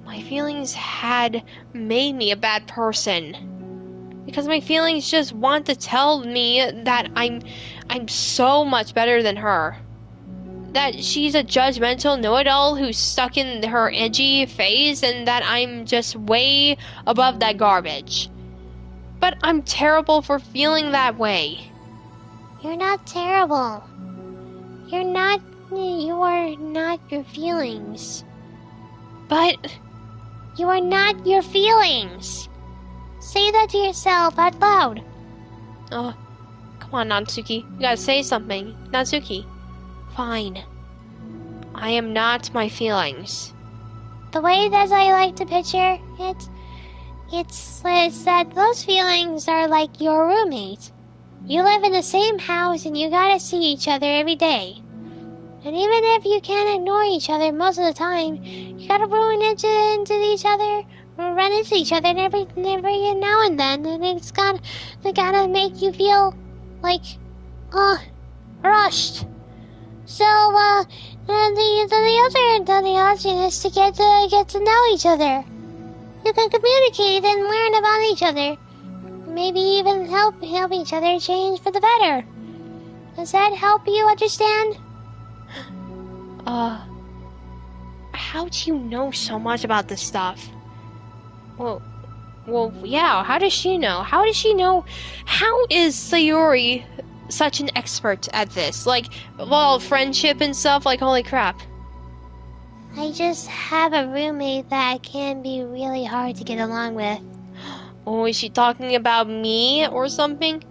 My feelings had made me a bad person. Because my feelings just want to tell me that I'm so much better than her. That she's a judgmental know-it-all who's stuck in her edgy phase, and that I'm just way above that garbage. But I'm terrible for feeling that way. You're not terrible. You are not your feelings. But you are not your feelings. Say that to yourself out loud. Oh, come on, Natsuki. You gotta say something. Natsuki. Fine. I am not my feelings. The way that I like to picture it, it's that those feelings are like your roommate. You live in the same house and you gotta see each other every day. And even if you can't ignore each other most of the time, you gotta run into each other, or run into each other every now and then, and it's gotta make you feel like, rushed. So, the option is to get to know each other. You can communicate and learn about each other. Maybe even help each other change for the better. Does that help you understand? How do you know so much about this stuff? Well, Well, yeah, how does she know? How does she know? How is Sayori such an expert at this? Like, well, friendship and stuff, like, holy crap. I just have a roommate that can be really hard to get along with. Oh, is she talking about me or something?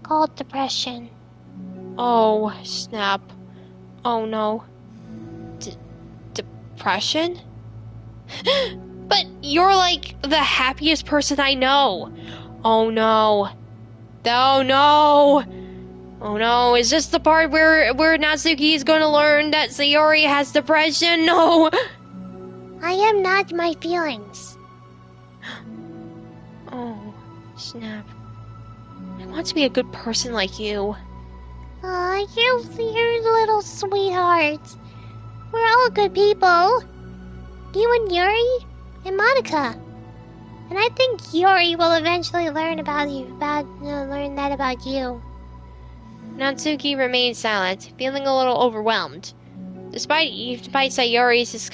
Called depression. Oh, snap. Oh, no. Depression? But you're like the happiest person I know. Oh no. Oh no. Oh no. Is this the part where Natsuki is gonna learn that Sayori has depression? No. I am not my feelings. Oh, snap. I want to be a good person like you. Aw, you're little sweetheart. We're all good people. You and Yuri and Monica. And I think Yuri will eventually learn about that about you. Natsuki remained silent, feeling a little overwhelmed. Despite Sayori's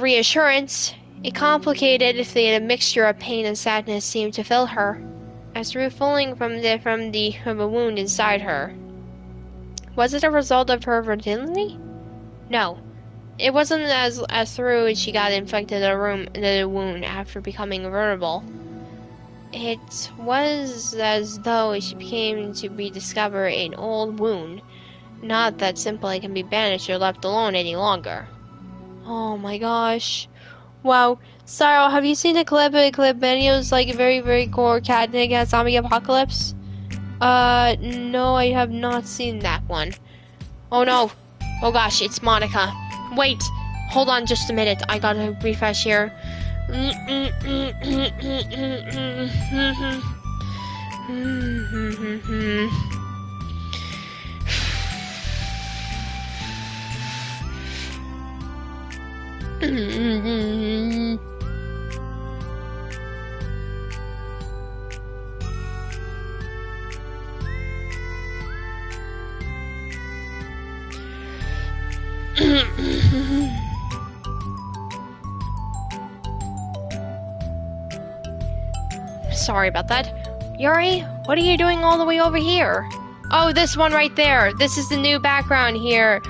reassurance, a complicated, if they had a mixture of pain and sadness seemed to fill her, as refilling from a wound inside her. Was it a result of her virginity? No. It wasn't as through she got infected the wound after becoming vulnerable. It was as though she became to rediscover an old wound, not that simply can be banished or left alone any longer. Oh my gosh. Wow. Cyril, have you seen a clip videos like very, very core cat against zombie apocalypse? No, I have not seen that one. Oh no. Oh gosh, it's Monica. Wait, hold on just a minute. I gotta refresh here. Sorry about that. Yuri, what are you doing all the way over here? Oh, this one right there. This is the new background here.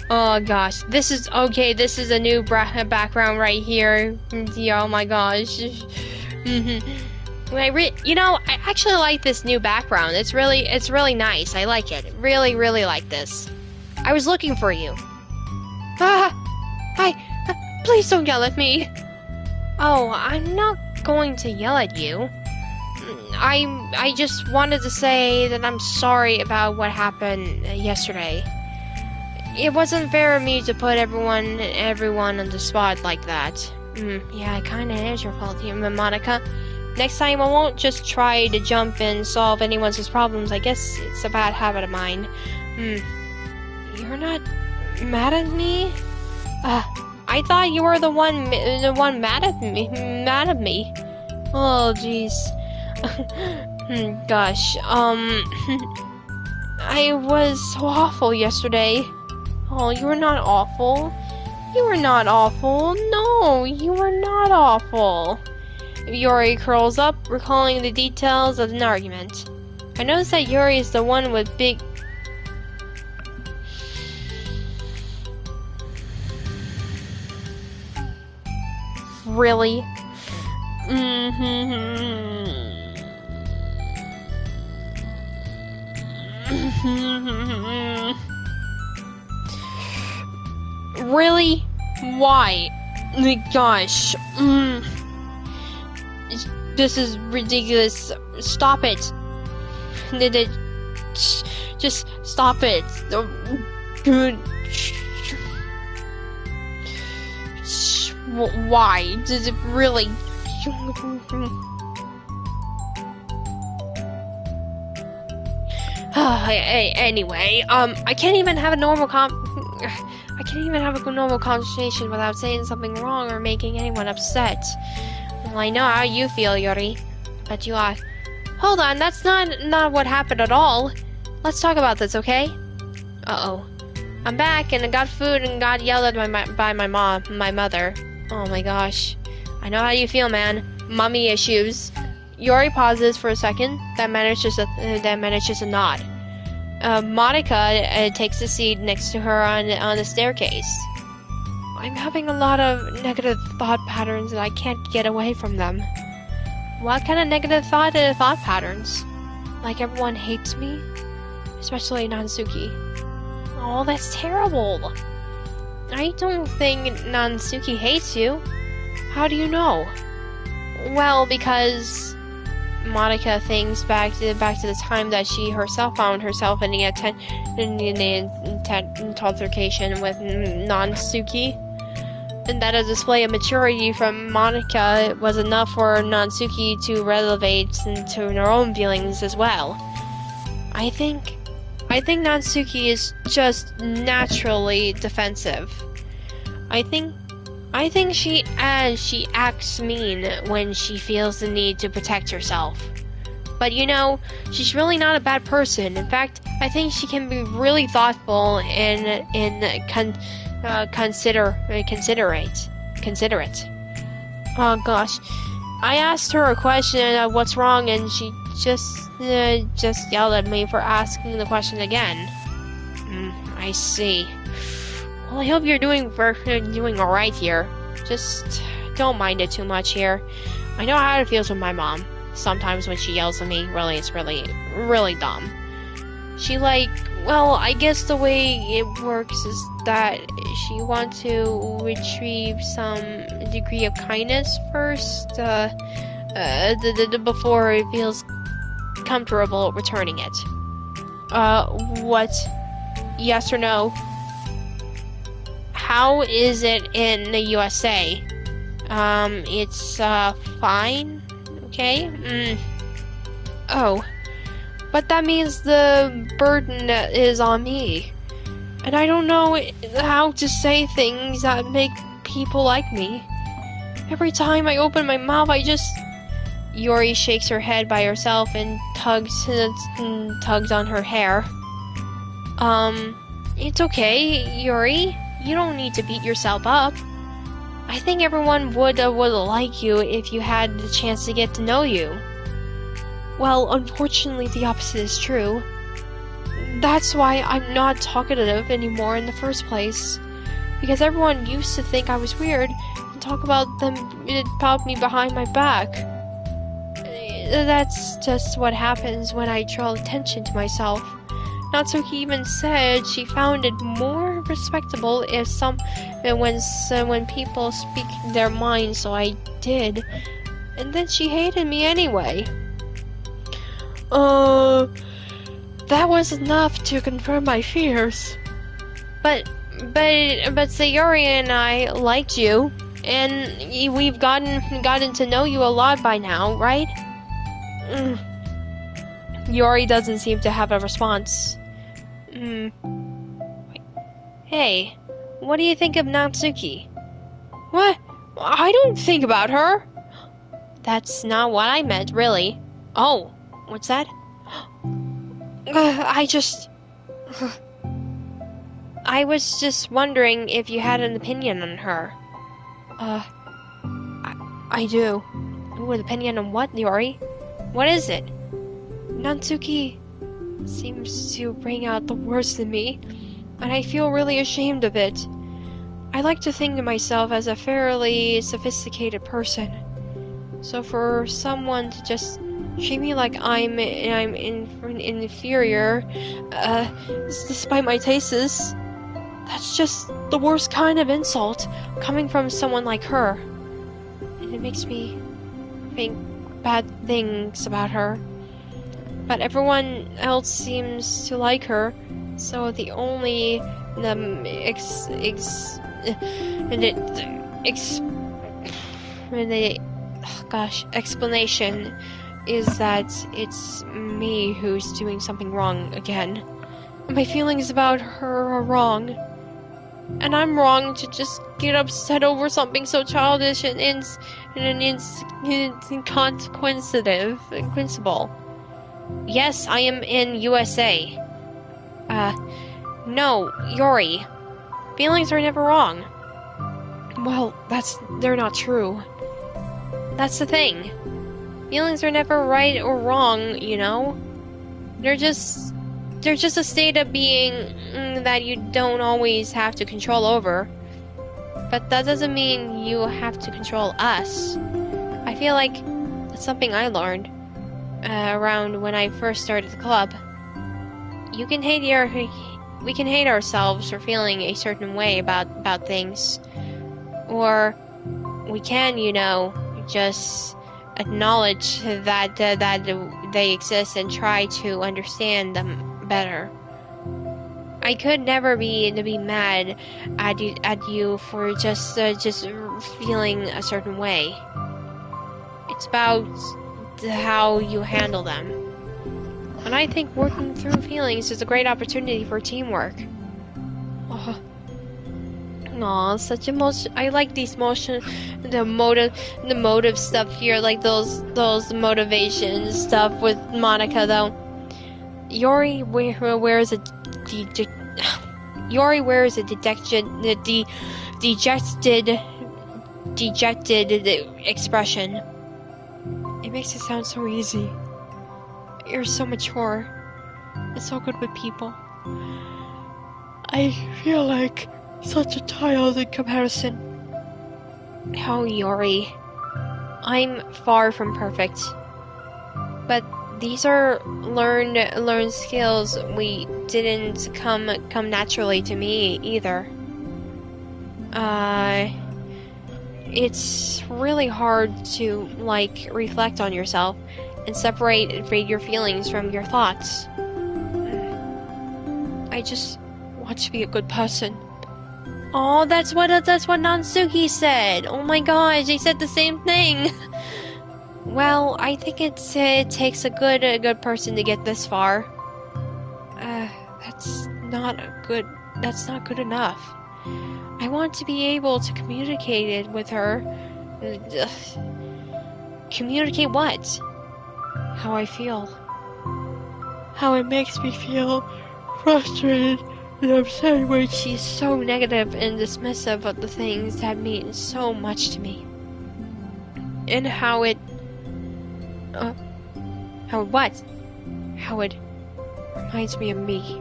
Oh gosh, this is okay. This is a new background right here. Yeah, oh my gosh. I actually like this new background. It's really nice. I like it. Really, really like this. I was looking for you. Please don't yell at me. Oh, I'm not going to yell at you. I just wanted to say that I'm sorry about what happened yesterday. It wasn't fair of me to put everyone on the spot like that. Yeah, it kinda is your fault, Monica. Next time I won't just try to jump and solve anyone's problems. I guess it's a bad habit of mine. You're not mad at me? I thought you were the one mad at me. Oh, jeez. Gosh, I was so awful yesterday. Oh, you were not awful. You were not awful. No, you were not awful. Yuri curls up, recalling the details of an argument. I noticed that Yuri is the one with big... Really? Really? Why? Gosh. This is ridiculous. Stop it. Just stop it. Good. Why? Does it really? Anyway, I can't even have a normal conversation without saying something wrong or making anyone upset. Well, I know how you feel, Yuri, but you are. Hold on, that's not what happened at all. Let's talk about this, okay? Uh-oh. I'm back and I got food and got yelled at by my mother. Oh my gosh. I know how you feel, man. Mommy issues. Yuri pauses for a second, then manages a nod. Monica takes a seat next to her on the staircase. I'm having a lot of negative thought patterns and I can't get away from them. What kind of negative thought patterns? Like everyone hates me? Especially Nansuki. Oh, that's terrible. I don't think Nansuki hates you. How do you know? Well, because Monica thinks back to the time that she herself found herself in the altercation with Nansuki. And that a display of maturity from Monica was enough for Nansuki to elevate into her own feelings as well. I think Natsuki is just naturally defensive. I think she acts mean when she feels the need to protect herself. But you know, she's really not a bad person. In fact, I think she can be really thoughtful and considerate. Oh gosh. I asked her a question of what's wrong and she just yelled at me for asking the question again. I see. Well, I hope you're doing alright here. Just don't mind it too much here. I know how it feels with my mom. Sometimes when she yells at me, it's really dumb. Well, I guess the way it works is that she wants to retrieve some degree of kindness first, before it feels comfortable returning it. What? Yes or no? How is it in the USA? It's, fine? Okay? Oh. But that means the burden is on me. And I don't know how to say things that make people like me. Every time I open my mouth, Yuri shakes her head by herself and tugs on her hair. It's okay, Yuri. You don't need to beat yourself up. I think everyone would like you if you had the chance to get to know you. Well, unfortunately, the opposite is true. That's why I'm not talkative anymore in the first place. Because everyone used to think I was weird and talk about me behind my back. That's just what happens when I draw attention to myself. Natsuki even said she found it more respectable when people speak their minds, so I did. And then she hated me anyway. That was enough to confirm my fears. But Sayori and I liked you, and we've gotten to know you a lot by now, right? Yori doesn't seem to have a response. Hey, what do you think of Natsuki? What? I don't think about her. That's not what I meant, really. Oh, what's that? I was just wondering if you had an opinion on her. I do. Ooh, an opinion on what, Yori? What is it? Natsuki seems to bring out the worst in me, and I feel really ashamed of it. I like to think of myself as a fairly sophisticated person. So for someone to just treat me like I'm inferior, despite my tastes, that's just the worst kind of insult coming from someone like her. And it makes me think bad things about her. But everyone else seems to like her, so the only explanation is that it's me who's doing something wrong again. My feelings about her are wrong. And I'm wrong to just get upset over something so childish and inconsequential. Yes, I am in USA. No, Yori. Feelings are never wrong. Well, they're not true. That's the thing. Feelings are never right or wrong, you know? They're just a state of being that you don't always have to control over. But that doesn't mean you have to control us. I feel like that's something I learned around when I first started the club. We can hate ourselves for feeling a certain way about things. Or we can, you know, just acknowledge that they exist and try to understand them better. I could never be mad at you for just feeling a certain way. It's about how you handle them. And I think working through feelings is a great opportunity for teamwork. Aw, such emotion. I like these the motive stuff here, like those motivation stuff with Monica though. Yori wears a dejected expression. It makes it sound so easy. You're so mature and so good with people. I feel like such a child in comparison. Oh, Yori. I'm far from perfect. But these are learned skills we didn't come naturally to me either. It's really hard to, like, reflect on yourself and separate your feelings from your thoughts. I just want to be a good person. Oh, that's what Nansuki said. Oh my gosh, they said the same thing. Well, I think it takes a good person to get this far. That's not good enough. I want to be able to communicate it with her. Communicate what? How I feel. How it makes me feel frustrated and upset when she's so negative and dismissive of the things that mean so much to me. And how it reminds me of me.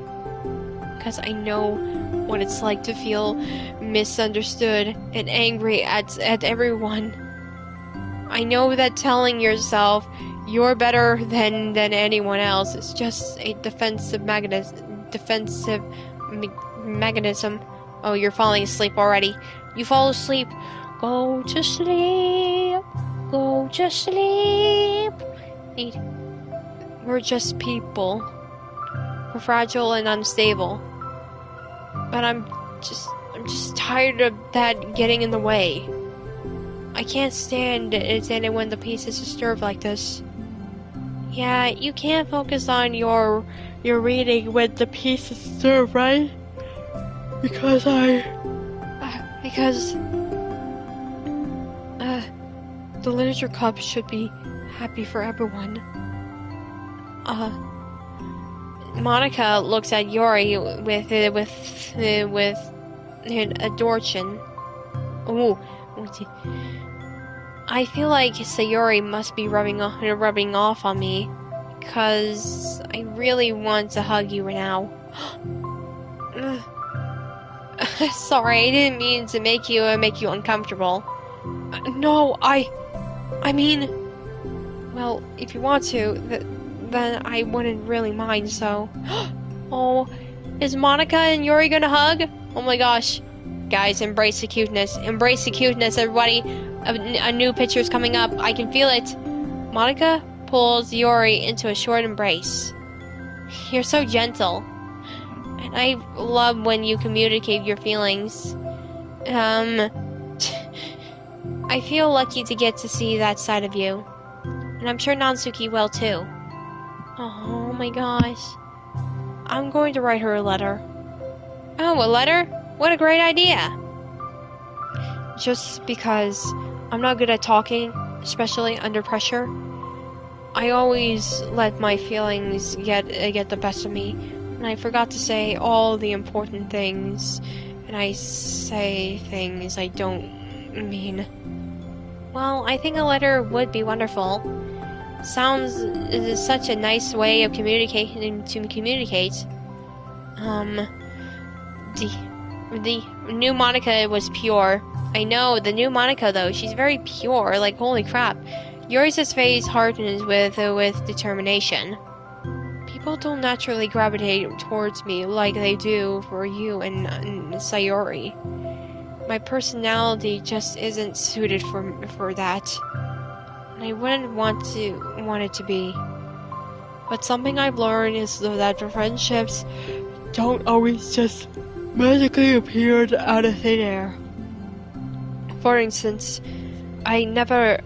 Because I know what it's like to feel misunderstood and angry at everyone. I know that telling yourself you're better than anyone else is just a defensive mechanism. Oh, you're falling asleep already. You fall asleep. Go to sleep. Go to sleep. We're just people. We're fragile and unstable. But I'm just tired of that getting in the way. I can't stand it when the peace is disturbed like this. Yeah, you can't focus on your reading when the peace is disturbed, right? Because the literature club should be happy for everyone. Monica looks at Yori with adoration. Ooh, I feel like Sayori must be rubbing off on me, because I really want to hug you right now. Sorry, I didn't mean to make you uncomfortable. No, I mean, well, if you want to, then I wouldn't really mind, so... Oh, is Monica and Yuri gonna hug? Oh my gosh. Guys, embrace the cuteness. Embrace the cuteness, everybody. A new picture's coming up. I can feel it. Monica pulls Yuri into a short embrace. You're so gentle. And I love when you communicate your feelings. I feel lucky to get to see that side of you. And I'm sure Nansuki will too. Oh my gosh. I'm going to write her a letter. Oh, a letter? What a great idea! Just because I'm not good at talking, especially under pressure. I always let my feelings get the best of me and I forgot to say all the important things, and I say things I don't mean. Well, I think a letter would be wonderful. Sounds is such a nice way of communicating to communicate. The new Monica was pure. I know, the new Monica though, she's very pure, like holy crap. Yuri's face hardens with determination. People don't naturally gravitate towards me like they do for you and Sayori. My personality just isn't suited for that. And I wouldn't want it to be. But something I've learned is that friendships don't always just magically appear out of thin air. For instance, I never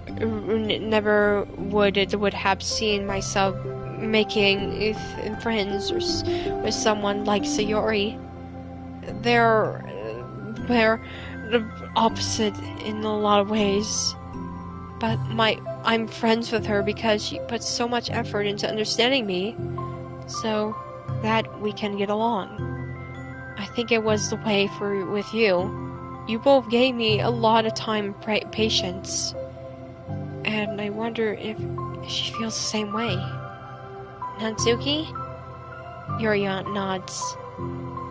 would have seen myself making friends with someone like Sayori. They're the opposite in a lot of ways. But I'm friends with her because she puts so much effort into understanding me, so that we can get along. I think it was the way with you. You both gave me a lot of time and patience, and I wonder if she feels the same way. Natsuki? Yuri nods.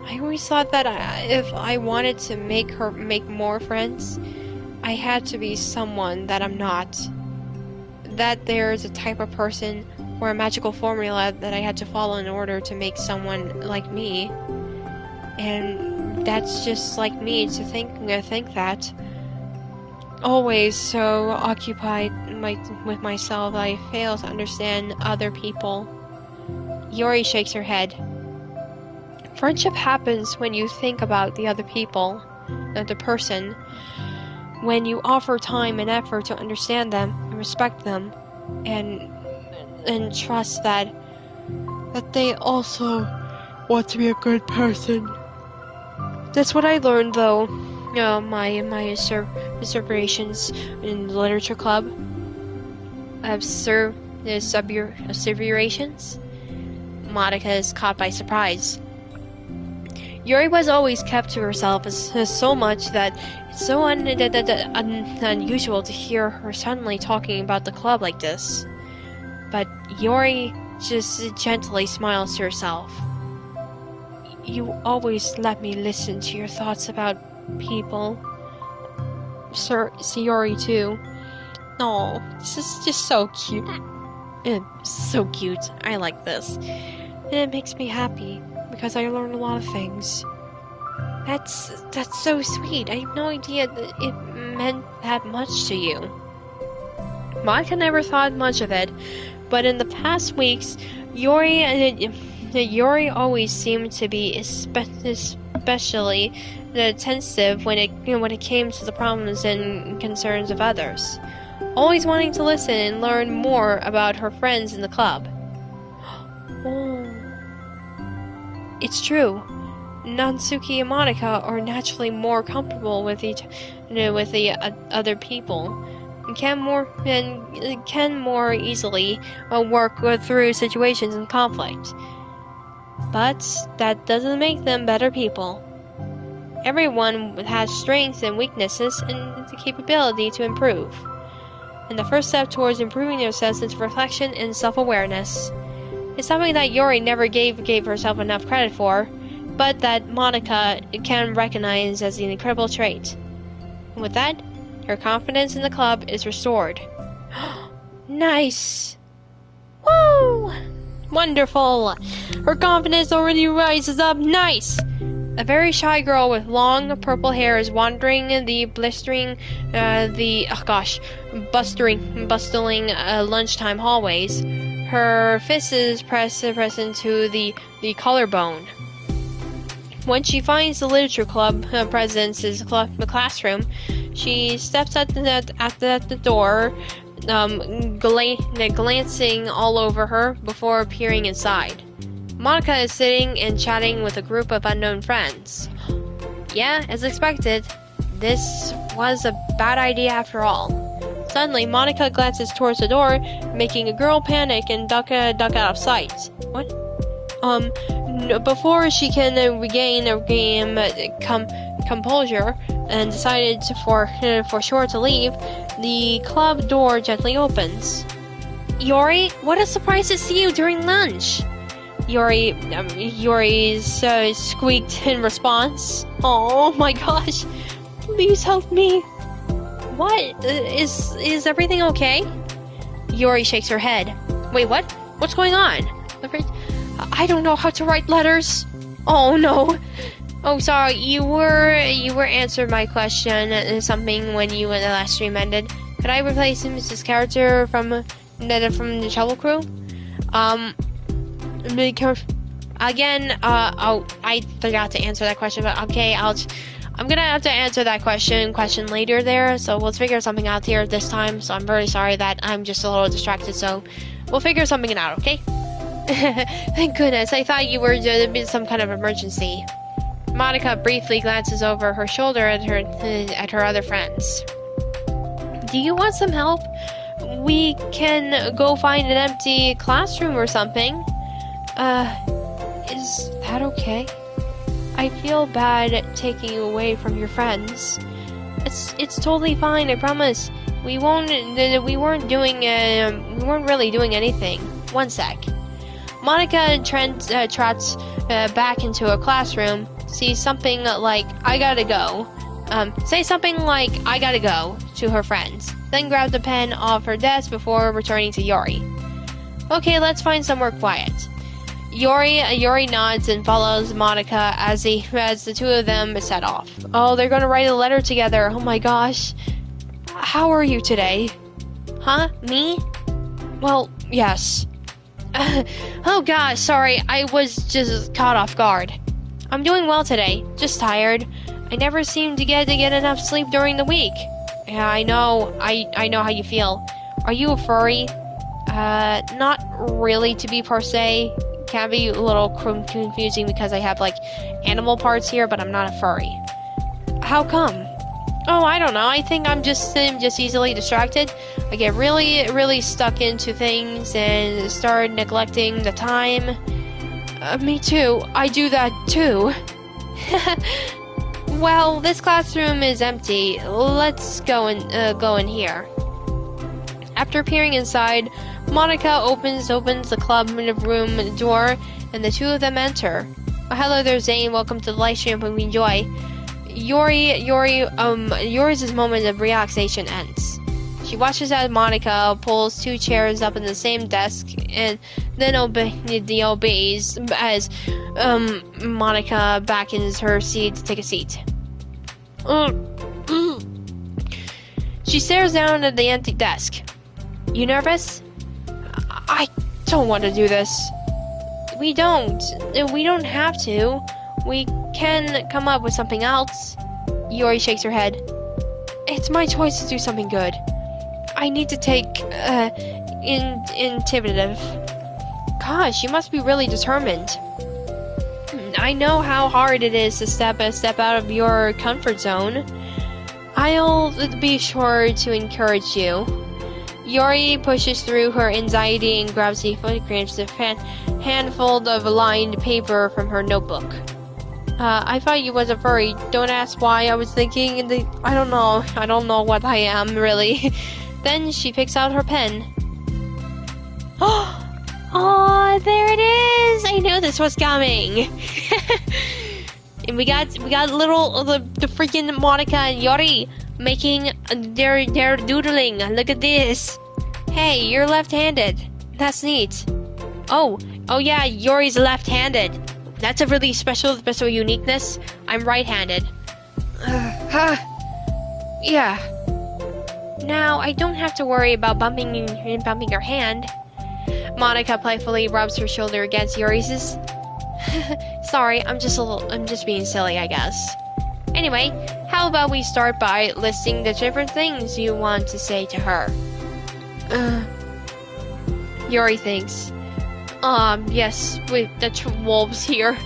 I always thought that if I wanted to make more friends, I had to be someone that I'm not. That there's a type of person or a magical formula that I had to follow in order to make someone like me. And that's just like me to think that. Always so occupied with myself that I fail to understand other people. Yuri shakes her head. Friendship happens when you think about the other people, the person. When you offer time and effort to understand them and respect them, and trust that they also want to be a good person. That's what I learned, though. My observations in the literature club. Observations. Monica is caught by surprise. Yuri was always kept to herself so much that it's so unusual to hear her suddenly talking about the club like this. But Yuri just gently smiles to herself. You always let me listen to your thoughts about people. Sayori too. Oh, this is just so cute. It's so cute. I like this. And it makes me happy, because I learned a lot of things. That's so sweet. I have no idea that it meant that much to you. Monica never thought much of it, but in the past weeks, Yuri always seemed to be especially attentive when it came to the problems and concerns of others, always wanting to listen and learn more about her friends in the club. Oh, it's true. Natsuki and Monica are naturally more comfortable with the other people, and can more easily work through situations and conflict. But that doesn't make them better people. Everyone has strengths and weaknesses and the capability to improve. And the first step towards improving themselves is reflection and self-awareness. It's something that Yuri never gave herself enough credit for, but that Monica can recognize as an incredible trait. And with that, her confidence in the club is restored. Nice! Woo! Wonderful! Her confidence already rises up. Nice! A very shy girl with long purple hair is wandering the bustling lunchtime hallways. Her fist is pressed into the collarbone. When she finds the literature club president's classroom, she steps at the door, glancing all over her before peering inside. Monica is sitting and chatting with a group of unknown friends. Yeah, as expected, this was a bad idea after all. Suddenly, Monica glances towards the door, making a girl panic and duck out of sight. What? before she can regain composure and decided for sure to leave, the club door gently opens. Yori, what a surprise to see you during lunch. Yori squeaked in response. Oh my gosh, please help me. What? Is everything okay? Yori shakes her head. Wait, what? What's going on? I don't know how to write letters. Oh no. Oh, sorry. You were answered my question something when you and the last stream ended. Could I replace Mrs. character from the Shovel Crew? Again. I forgot to answer that question, but okay. I'm gonna have to answer that question later there. So let's figure something out here this time. So I'm very sorry that I'm just a little distracted. So we'll figure something out, okay? Thank goodness. I thought you were in some kind of emergency. Monica briefly glances over her shoulder at her other friends. Do you want some help? We can go find an empty classroom or something. Is that okay? I feel bad taking you away from your friends. It's totally fine, I promise. We weren't really doing anything. One sec. Monica trots back into her classroom, sees something like, I gotta go. Say something like, I gotta go, to her friends. Then grabs the pen off her desk before returning to Yori. Okay, let's find somewhere quiet. Yori nods and follows Monica as the two of them set off. Oh, they're gonna write a letter together. Oh my gosh. How are you today? Huh? Me? Well, yes. Oh gosh, sorry, I was just caught off guard. I'm doing well today, just tired. I never seem to get enough sleep during the week. Yeah, I know how you feel. Are you a furry? Not really to be per se. Can be a little confusing because I have like animal parts here, but I'm not a furry. How come? Oh, I don't know. I think I'm just easily distracted. I get really stuck into things and start neglecting the time. Me too. I do that too. Well, this classroom is empty. Let's go in here. After peering inside, Monica opens the club room door, and the two of them enter. Oh, hello there, Zane. Welcome to the live stream. Hope we enjoy. Yori's moment of relaxation ends. She watches as Monica pulls two chairs up in the same desk, and then obeys as Monica backens her seat to take a seat. She stares down at the empty desk. You nervous? I don't want to do this. We don't have to. We can come up with something else. Yori shakes her head. It's my choice to do something good. I need to take initiative. Gosh, you must be really determined. I know how hard it is to step out of your comfort zone. I'll be sure to encourage you. Yori pushes through her anxiety and grabs a handful of lined paper from her notebook. I thought you was a furry. Don't ask why. I was thinking I don't know what I am, really. Then she picks out her pen. Oh, there it is! I knew this was coming. And we got little the freaking Monica and Yori making their doodling. Look at this. Hey, you're left-handed. That's neat. Oh yeah, Yori's left-handed. That's a really special uniqueness. I'm right-handed. Yeah. Now I don't have to worry about bumping your hand. Monica playfully rubs her shoulder against Yori's. Sorry, I'm just being silly, I guess. Anyway, how about we start by listing the different things you want to say to her? Yori thinks. Yes, with the wolves here.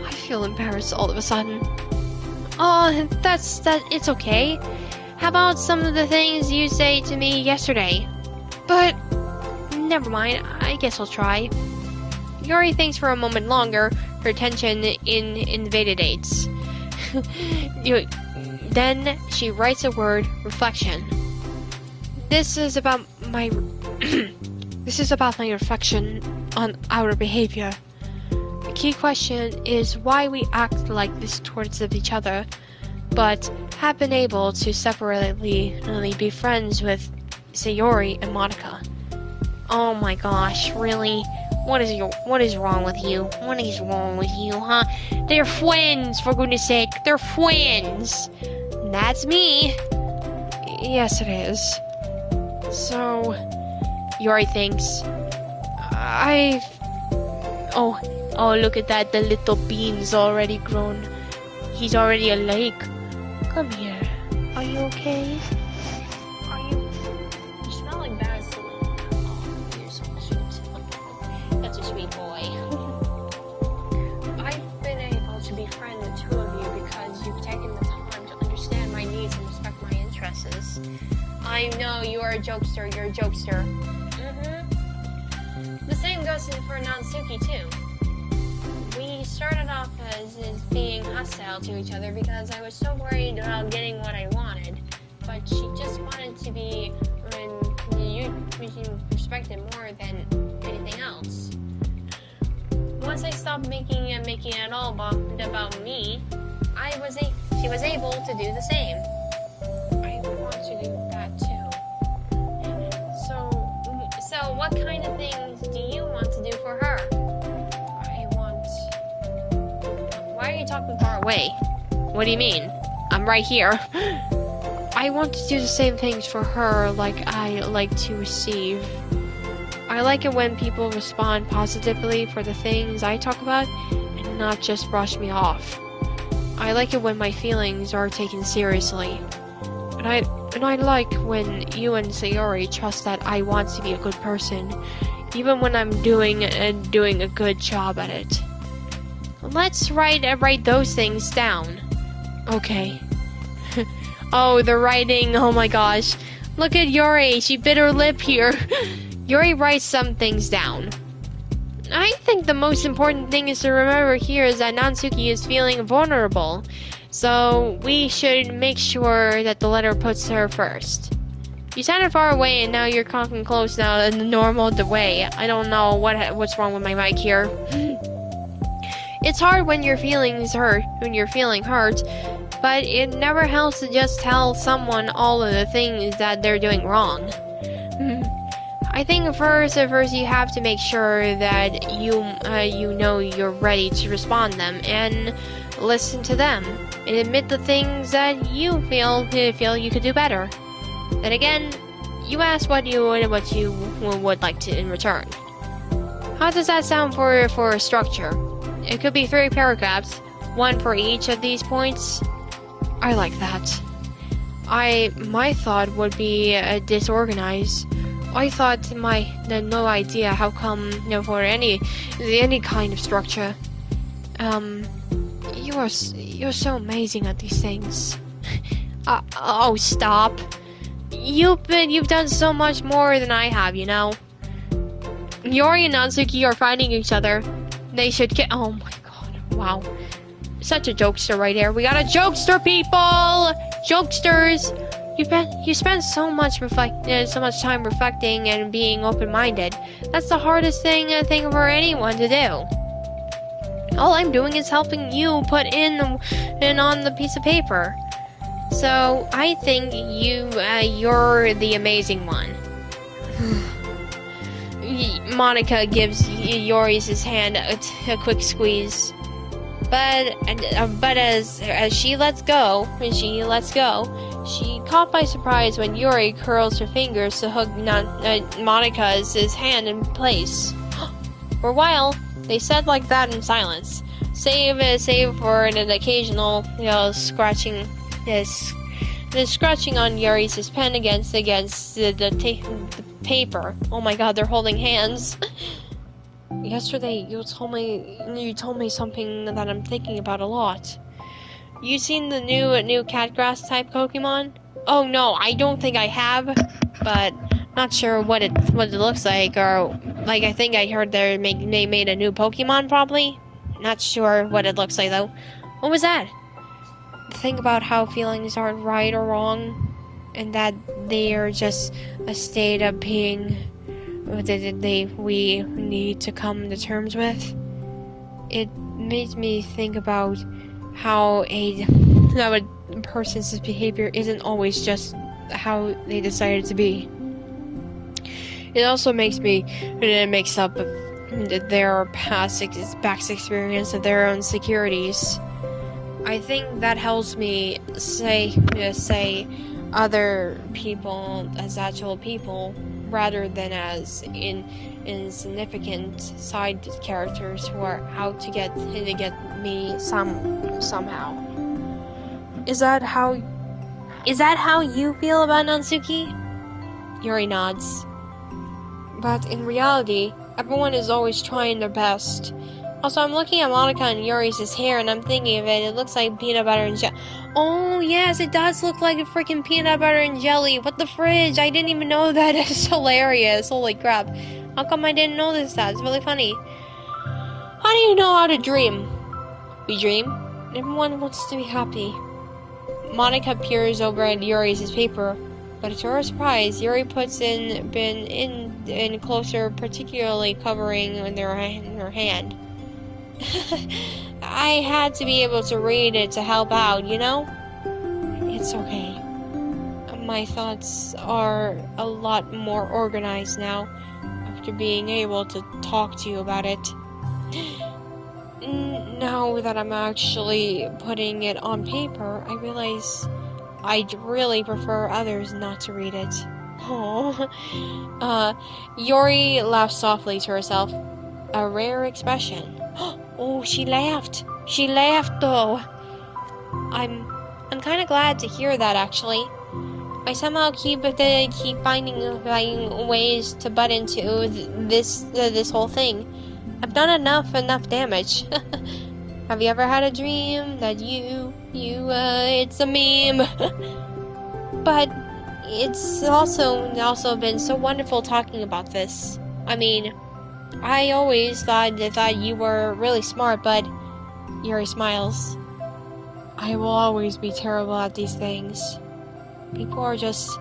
I feel embarrassed all of a sudden. Oh, it's okay. How about some of the things you say to me yesterday? But, never mind, I guess I'll try. Yori thinks for a moment longer, her attention invalidates. Then she writes a word, reflection. This is about my this is about my reflection on our behavior. The key question is why we act like this towards each other, but have been able to separately be friends with Sayori and Monica. Oh my gosh, really? What is wrong with you? What is wrong with you, huh? They're twins, for goodness sake. They're twins. That's me. Yes, it is. So, Yori thinks, Oh, look at that. The little bean's already grown. He's already a lake. Come here. Are you okay? You smell like Vaseline. Oh, you're so sweet. That's a sweet boy. I've been able to befriend the two of you because you've taken the time to understand my needs and respect my interests. I know you're a jokester. You're a jokester. The same goes for Nansuki too. We started off as being hostile to each other because I was so worried about getting what I wanted, but she just wanted to be respected more than anything else. Once I stopped making it all about me, she was able to do the same. I want to do that too. So what kind of things do you want to do for her? Why are you talking far away? What do you mean? I'm right here. I want to do the same things for her like I like to receive. I like it when people respond positively for the things I talk about and not just brush me off. I like it when my feelings are taken seriously. And I like when you and Sayori trust that I want to be a good person, even when I'm doing a good job at it. Let's write those things down. Okay. Oh, the writing. Oh my gosh. Look at Yuri. She bit her lip here. Yuri writes some things down. I think the most important thing is to remember here is that Nansuki is feeling vulnerable. So we should make sure that the letter puts her first. You sounded far away and now you're talking close now in the normal way. I don't know what's wrong with my mic here. It's hard when you're feeling hurt, but it never helps to just tell someone all of the things that they're doing wrong. I think first you have to make sure that you know you're ready to respond them and listen to them and admit the things that you feel you could do better. Then again, you ask what you would like to in return. How does that sound for a structure? It could be 3 paragraphs, 1 for each of these points. I like that. My thought would be disorganized. I thought no idea how come for any kind of structure. You're so amazing at these things. Oh, stop. You've done so much more than I have, you know. Yori and Natsuki are fighting each other. They should get. Oh my god! Wow, such a jokester right here. We got a jokester, people. Jokesters. You spend so much time reflecting and being open-minded. That's the hardest thing for anyone to do. All I'm doing is helping you put in on the piece of paper. So I think you're the amazing one. Monica gives Yori's his hand a quick squeeze, but as she lets go, she caught by surprise when Yuri curls her fingers to hug Monica's his hand in place. For a while, they sat like that in silence, save for an occasional scratching. The scratching on Yuri's pen against the paper. Oh my god, they're holding hands. Yesterday, you told me something that I'm thinking about a lot. You seen the new catgrass type Pokemon? Oh no, I don't think I have, but not sure what it looks like, or I think I heard they made a new Pokemon probably. Not sure what it looks like, though. What was that? The thing about how feelings aren't right or wrong, and that they are just a state of being that we need to come to terms with. It made me think about how a person's behavior isn't always just how they decided to be. It also makes up their past experience of their own insecurities. I think that helps me say other people as actual people rather than as insignificant side characters who are out to get me somehow. Is that how you feel about Natsuki? Yuri nods. But in reality, everyone is always trying their best. Also, I'm looking at Monica and Yuri's hair and I'm thinking of it. It looks like peanut butter and jelly. Oh, yes, it does look like a freaking peanut butter and jelly. What the fridge? I didn't even know that. It's hilarious. Holy crap. How come I didn't know this? It's really funny. How do you know how to dream? We dream. Everyone wants to be happy. Monica peers over at Yuri's paper. But to her surprise, Yuri puts in closer, particularly covering in her hand. I had to be able to read it to help out, you know? It's okay. My thoughts are a lot more organized now, after being able to talk to you about it. Now that I'm actually putting it on paper, I realize I'd really prefer others not to read it. Oh. Yuri laughed softly to herself. A rare expression. Oh, she laughed. She laughed, though. I'm kind of glad to hear that, actually. I somehow keep finding ways to butt into this whole thing. I've done enough damage. Have you ever had a dream that it's a meme? But it's also been so wonderful talking about this. I mean, I always thought you were really smart, but Yuri smiles. I will always be terrible at these things. People are just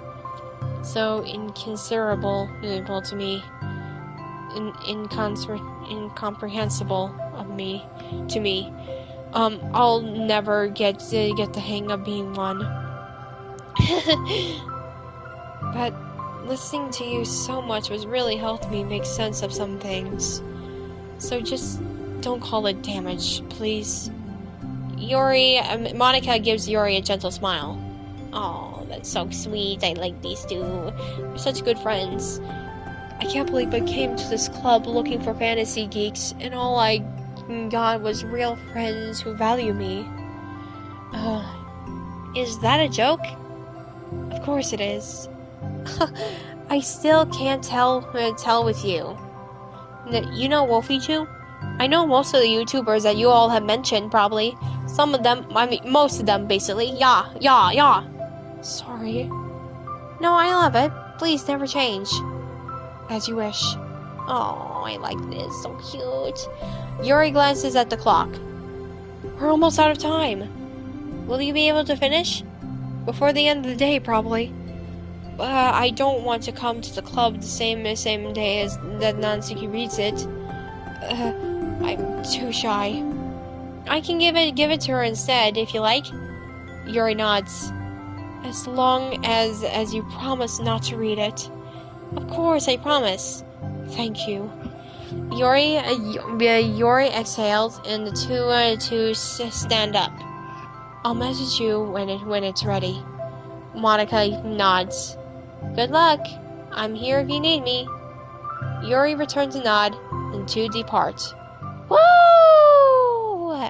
so inconsiderable to me, incomprehensible to me. I'll never get the hang of being one. But listening to you so much was really helped me make sense of some things. So just don't call it damage, please. Monica gives Yuri a gentle smile. Oh, that's so sweet. I like these two. They're such good friends. I can't believe I came to this club looking for fantasy geeks, and all I got was real friends who value me. Is that a joke? Of course it is. I still can't tell with you. You know Wolfie-Choo? I know most of the YouTubers that you all have mentioned, probably. Some of them, most of them, basically. Yeah. Sorry. No, I love it. Please never change. As you wish. Oh, I like this. So cute. Yuri glances at the clock. We're almost out of time. Will you be able to finish? Before the end of the day, probably. I don't want to come to the club the same day as that Natsuki reads it. I'm too shy. I can give it to her instead, if you like. Yuri nods. As long as you promise not to read it. Of course, I promise. Thank you. Yuri exhaled, and the two stand up. I'll message you when it's ready. Monica nods. Good luck. I'm here if you need me. Yuri returns a nod, and two depart. Woo!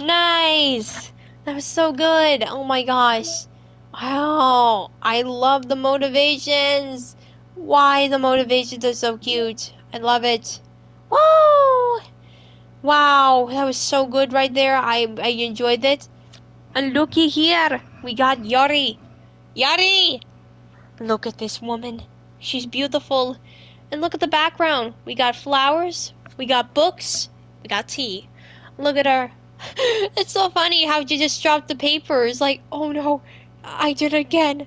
Nice! That was so good. Oh my gosh. Wow. I love the motivations. Why the motivations are so cute. I love it. Woo! Wow. That was so good right there. I enjoyed it. And looky here. We got Yuri. Yuri! Look at this woman. She's beautiful. And look at the background. We got flowers, we got books, we got tea. Look at her. It's so funny how she just dropped the papers. Like, oh no, I did it again.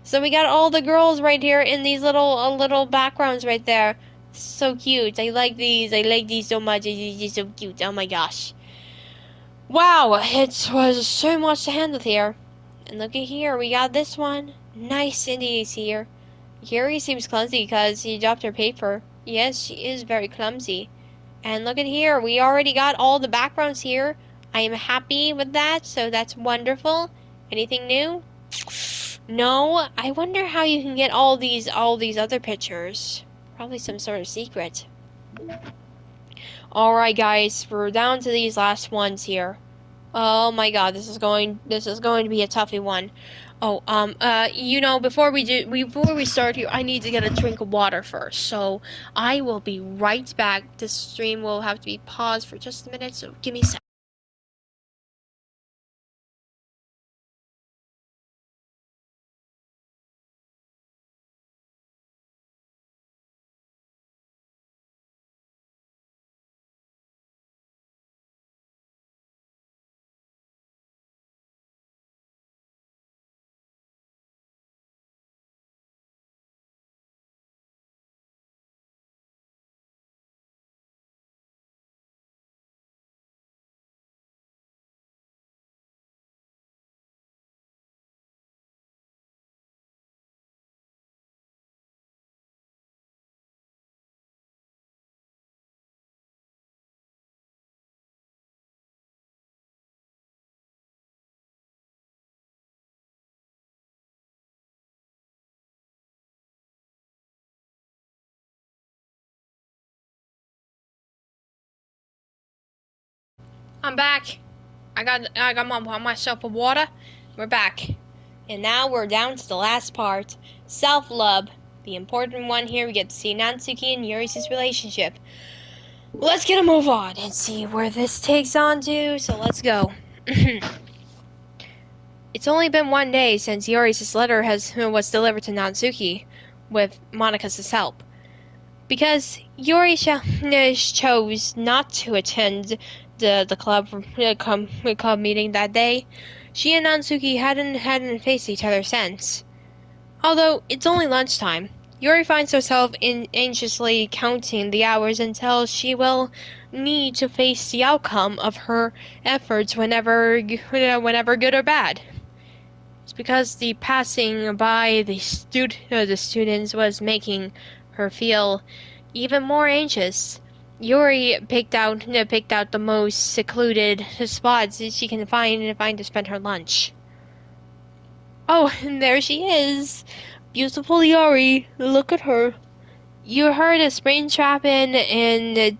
So we got all the girls right here in these little backgrounds right there. So cute. I like these. I like these so much. These are so cute. Oh my gosh. Wow, it was so much to handle here. And look at here, we got this one. Nice Cindy is here. Yuri seems clumsy because he dropped her paper. Yes, she is very clumsy. And look at here, we already got all the backgrounds here. I am happy with that, so that's wonderful. Anything new? No, I wonder how you can get all these other pictures. Probably some sort of secret. Alright guys, we're down to these last ones here. Oh my god, this is going to be a toughy one. Oh, before we start here, I need to get a drink of water first. So I will be right back. This stream will have to be paused for just a minute, so give me a sec. I'm back. I got myself a water. We're back. And now we're down to the last part. Self-love. The important one here, we get to see Natsuki and Yuri's relationship. Let's get a move on and see where this takes on to, so let's go. It's only been 1 day since Yuri's letter was delivered to Natsuki, with Monika's help. Because Yuri chose not to attend the club meeting that day, she and Natsuki hadn't faced each other since. Although it's only lunchtime, Yuri finds herself anxiously counting the hours until she will need to face the outcome of her efforts whenever good or bad. It's because the passing by the students was making her feel even more anxious. Yuri picked out the most secluded spots she can find to spend her lunch. Oh, and there she is. Beautiful Yuri. Look at her. You heard of Springtrap in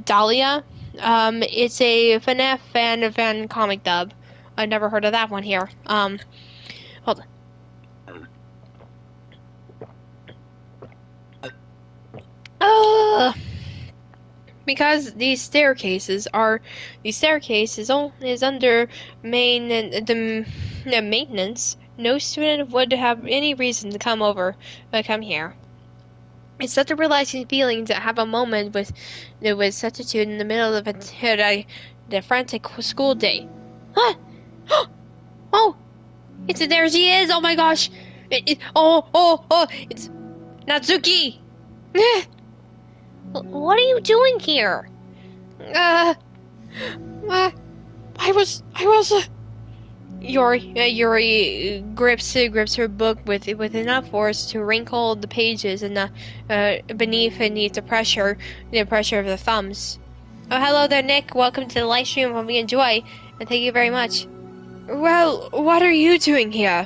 Dahlia? It's a FNAF fan comic dub. I've never heard of that one here. Hold on. Because these staircases is under the maintenance. No student would have any reason to come here. It's such a relaxing feeling to have a moment with such a student in the middle of the frantic school day. Huh? Oh, there she is! Oh my gosh! It's Natsuki! What are you doing here? I was. Yuri grips her book with enough force to wrinkle the pages and beneath the pressure of the thumbs. Oh, hello there, Nick. Welcome to the live stream of We Enjoy, and thank you very much. Well, what are you doing here?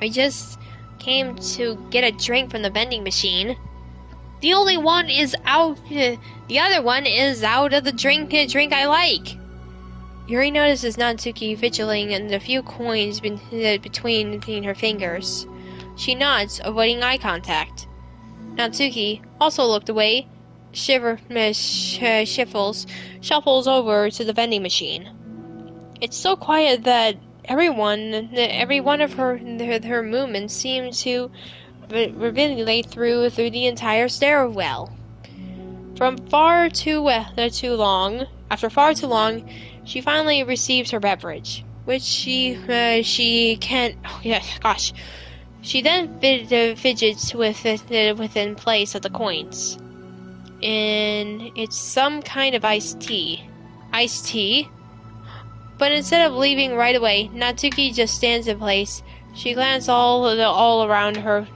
I just came to get a drink from the vending machine. The only one is out. The other one is out of the drink I like. Yuri notices Natsuki fidgeting and a few coins between her fingers. She nods, avoiding eye contact. Natsuki also looked away, shuffles over to the vending machine. It's so quiet that every one of her movements seemed to reverberate through the entire stairwell. After far too long, she finally receives her beverage, which she can't. Oh yeah, gosh. She then fidgets with it within place of the coins, and it's some kind of iced tea. Iced tea. But instead of leaving right away, Natsuki just stands in place. She glances all around her.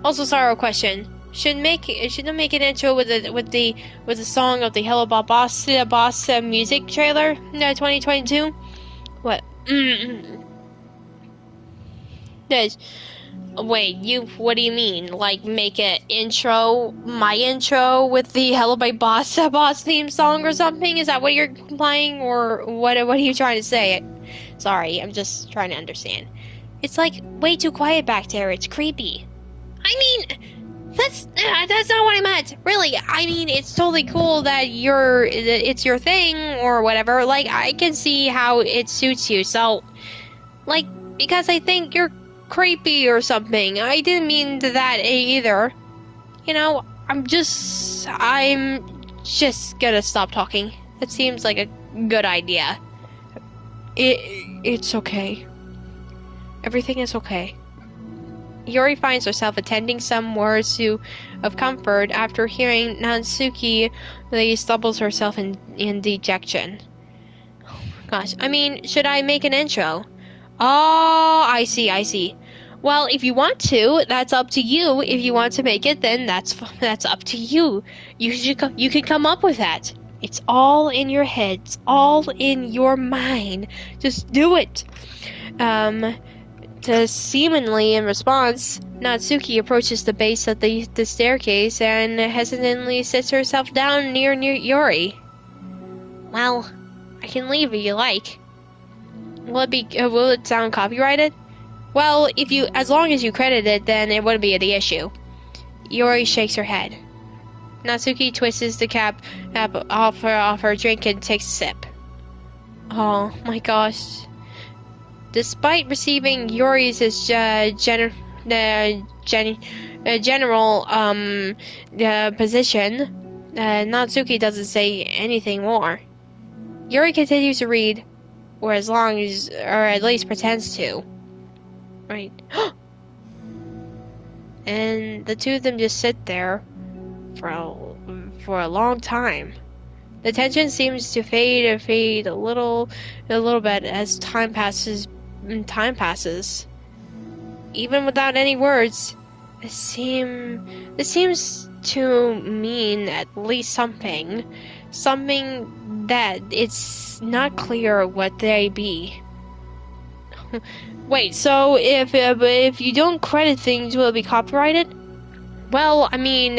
Also, sorry, question. Should I make an intro with the song of the Hello Boss music trailer 2022? What? What do you mean? Like make my intro with the Hello by Boss theme song or something? Is that what you're implying, or what are you trying to say? Sorry, I'm just trying to understand. It's like way too quiet back there. It's creepy. I mean, that's not what I meant. Really, I mean, it's totally cool that it's your thing or whatever. Like, I can see how it suits you. So, like, because I think you're creepy or something. I didn't mean that either. You know, I'm just gonna stop talking. That seems like a good idea. It's okay. Everything is okay. Yuri finds herself attending some words of comfort after hearing Natsuki stumbles herself in dejection. Oh my gosh. I mean, should I make an intro? Oh, I see. Well, if you want to, that's up to you. If you want to make it, then that's up to you. You can come up with that. It's all in your head. It's all in your mind. Just do it. Seemingly in response, Natsuki approaches the base of the staircase and hesitantly sits herself down near Yuri. Well, I can leave if you like. Will it sound copyrighted? Well, as long as you credit it, then it wouldn't be the issue. Yuri shakes her head. Natsuki twists the cap off her drink and takes a sip. Oh my gosh. Despite receiving Yuri's general position, Natsuki doesn't say anything more. Yuri continues to read, or at least pretends to. Right. And the two of them just sit there for a long time. The tension seems to fade a little bit as time passes. Even without any words, it seems to mean at least something that it's not clear what they be. Wait, so if you don't credit things, will it be copyrighted? Well, I mean,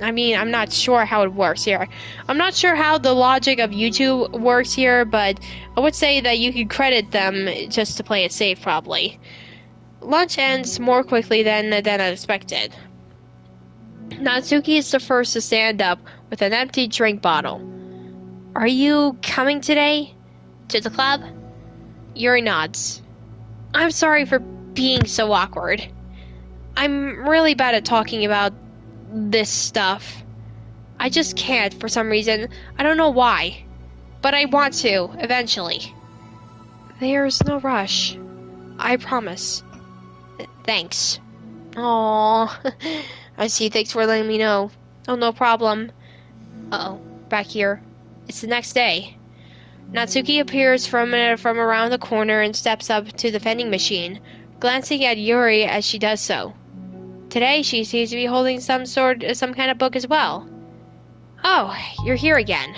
I'm not sure how it works here. I'm not sure how the logic of YouTube works here, but I would say that you could credit them just to play it safe, probably. Lunch ends more quickly than expected. Natsuki is the first to stand up with an empty drink bottle. Are you coming today? To the club? Yuri nods. I'm sorry for being so awkward. I'm really bad at talking about this stuff. I just can't for some reason. I don't know why. But I want to, eventually. There's no rush. I promise. Thanks. Aww. I see, thanks for letting me know. Oh, no problem. Uh-oh, back here. It's the next day. Natsuki appears from around the corner and steps up to the vending machine, glancing at Yuri as she does so. Today, she seems to be holding some kind of book as well. Oh, you're here again.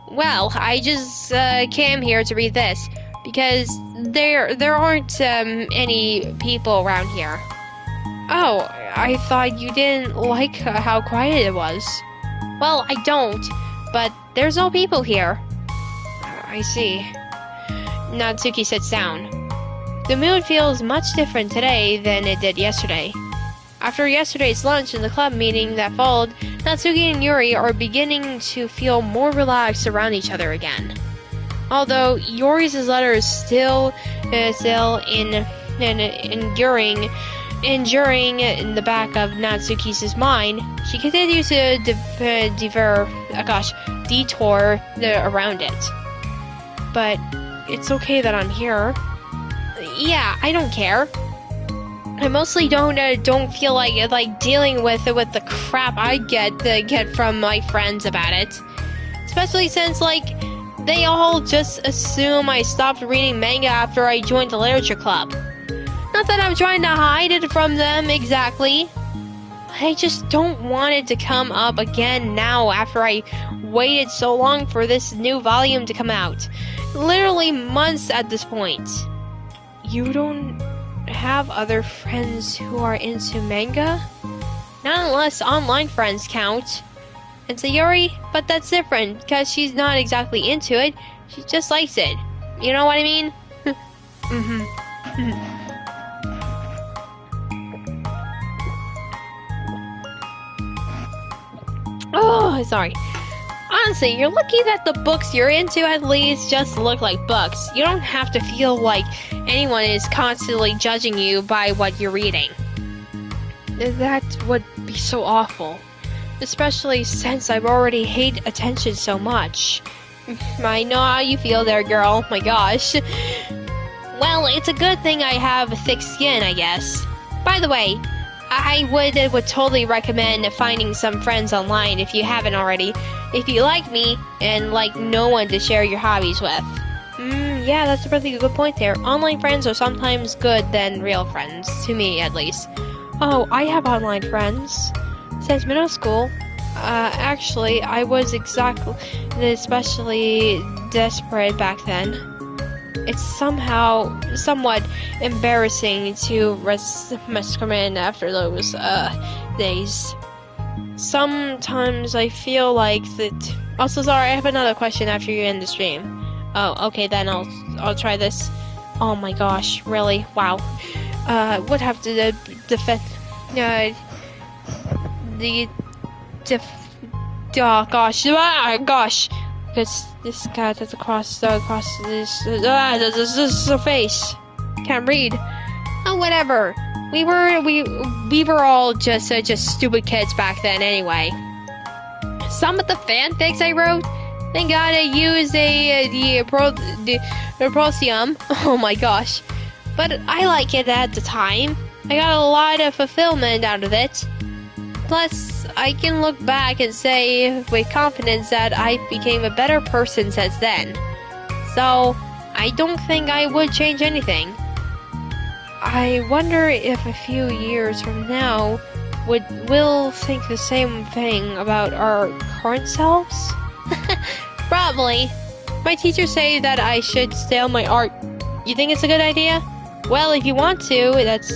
Well, I just came here to read this, because there aren't any people around here. Oh, I thought you didn't like how quiet it was. Well, I don't, but there's no people here. I see. Natsuki sits down. The mood feels much different today than it did yesterday. After yesterday's lunch and the club meeting that followed, Natsuki and Yuri are beginning to feel more relaxed around each other again. Although Yori's letter is still enduring in the back of Natsuki's mind, she continues to detour around it. But it's okay that I'm here. Yeah, I don't care. I mostly don't feel like dealing with the crap I get from my friends about it. Especially since they all just assume I stopped reading manga after I joined the literature club. Not that I'm trying to hide it from them exactly. I just don't want it to come up again now after I waited so long for this new volume to come out. Literally months at this point. You don't have other friends who are into manga? Not unless online friends count. And Sayori, but that's different, because she's not exactly into it, she just likes it. You know what I mean? Oh, sorry. Honestly, you're lucky that the books you're into at least just look like books. You don't have to feel like anyone is constantly judging you by what you're reading. That would be so awful. Especially since I've already hate attention so much. I know how you feel there, girl. My gosh. Well, it's a good thing I have thick skin, I guess. By the way, I would totally recommend finding some friends online if you haven't already. If you like me and like no one to share your hobbies with. Yeah, that's a really good point there. Online friends are sometimes good than real friends, to me at least. Oh, I have online friends. Since middle school, actually, I was especially desperate back then. It's somewhat embarrassing to recommend after those days. Sometimes I feel like that. Also, sorry, I have another question after you end the stream. Oh, okay, then I'll try this. Oh my gosh, really? Wow. What have to defend? Oh gosh, because this cat is across this face. Can't read. Oh, whatever. We were all just stupid kids back then anyway. Some of the fanfics I wrote, they gotta use the prosium. Oh my gosh. But I like it at the time. I got a lot of fulfillment out of it. Plus, I can look back and say with confidence that I became a better person since then. So, I don't think I would change anything. I wonder if a few years from now, we'll think the same thing about our current selves? Probably. My teachers say that I should sell my art. You think it's a good idea? Well, if you want to, that's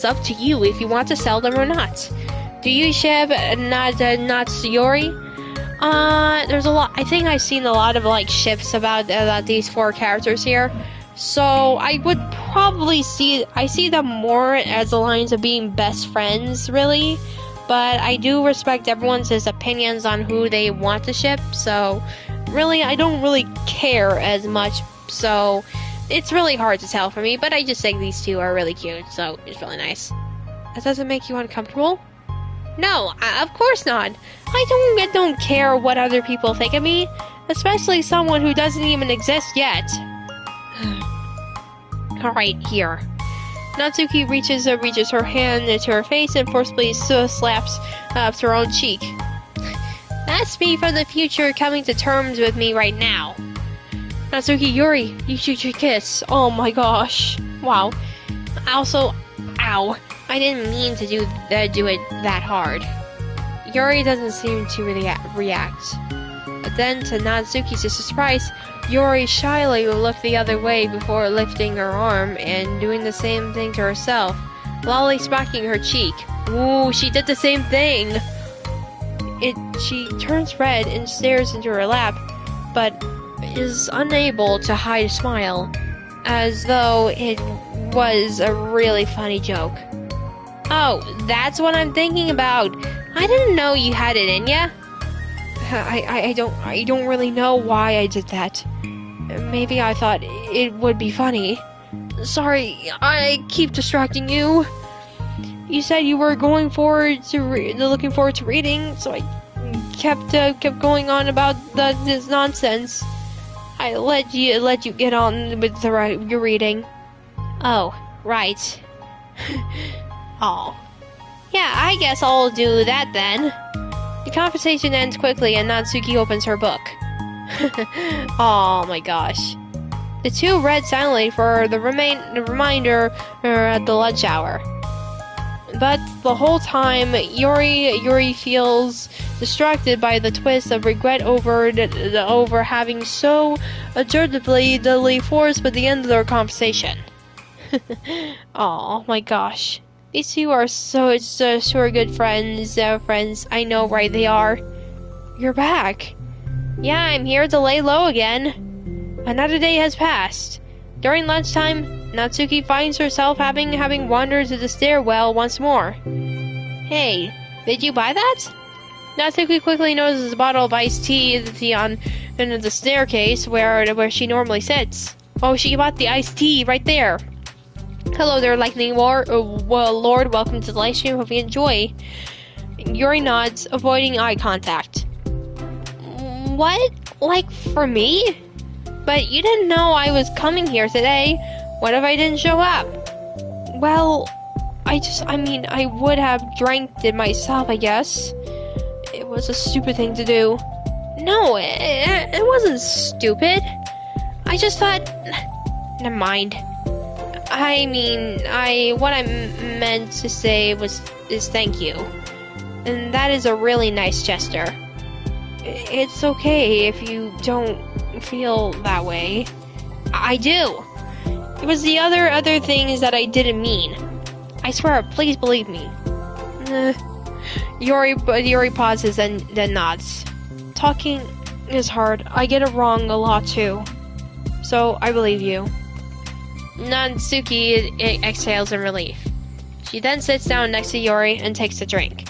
up to you if you want to sell them or not. Do you ship Natsuyori? There's a lot. I think I've seen a lot of ships about these four characters here. So I would probably see them more as the lines of being best friends, really. But I do respect everyone's opinions on who they want to ship. So really, I don't really care as much. So it's really hard to tell for me, but I just think these two are really cute, so it's really nice. That doesn't make you uncomfortable? No, of course not. I don't care what other people think of me, especially someone who doesn't even exist yet. Alright, here. Natsuki reaches her hand to her face and forcibly slaps her own cheek. That's me from the future coming to terms with me right now. Natsuki, Yuri, you should kiss. Oh my gosh. Wow. Also, ow. I didn't mean to do it that hard. Yuri doesn't seem to really react. But then, to Natsuki's surprise, Yuri shyly looked the other way before lifting her arm and doing the same thing to herself, lightly smacking her cheek. Ooh, she did the same thing! She turns red and stares into her lap, but is unable to hide a smile, as though it was a really funny joke. Oh, that's what I'm thinking about. I didn't know you had it in ya. I don't really know why I did that. Maybe I thought it would be funny. Sorry, I keep distracting you. You said you were looking forward to reading, so I kept going on about this nonsense. I let you get on with your reading. Oh, right. Oh. Yeah, I guess I'll do that then. The conversation ends quickly and Natsuki opens her book. Oh my gosh. The two read silently for the reminder at the lunch hour. But the whole time, Yuri feels distracted by the twist of regret over having so assertively forced by the end of their conversation. Oh my gosh. These two are so good friends. I know, right? They are. You're back. Yeah, I'm here to lay low again. Another day has passed. During lunchtime, Natsuki finds herself having wandered to the stairwell once more. Hey, did you buy that? Natsuki quickly notices a bottle of iced tea on the staircase where she normally sits. Oh, she bought the iced tea right there. Hello there, Lightning Lord. Welcome to the live stream. Hope you enjoy. Yuri nods, avoiding eye contact. What? Like, for me? But you didn't know I was coming here today. What if I didn't show up? Well, I would have drank it myself, I guess. It was a stupid thing to do. No, it wasn't stupid. I just thought... Never mind. What I meant to say is thank you. And that is a really nice gesture. It's okay if you don't feel that way. I do. It was the other things that I didn't mean. I swear, please believe me. Yuri pauses and then nods. Talking is hard. I get it wrong a lot too. So I believe you. Natsuki exhales in relief. She then sits down next to Yuri and takes a drink.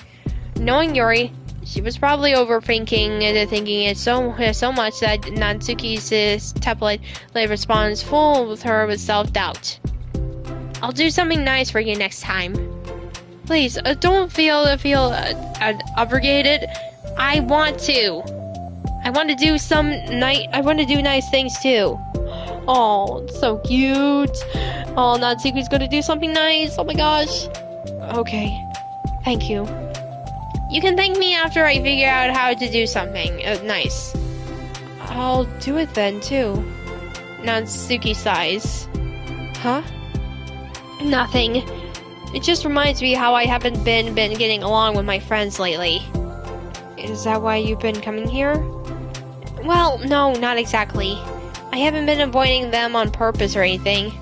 Knowing Yuri, she was probably thinking it so much that Natsuki's tepid response filled her with self-doubt. I'll do something nice for you next time. Please, don't feel obligated. I want to. I want to do nice things too. Oh, so cute. Oh, Natsuki's gonna do something nice. Oh my gosh. Okay. Thank you. You can thank me after I figure out how to do something nice. I'll do it then, too. Natsuki sighs. Huh? Nothing. It just reminds me how I haven't been getting along with my friends lately. Is that why you've been coming here? Well, no, not exactly. I haven't been avoiding them on purpose or anything.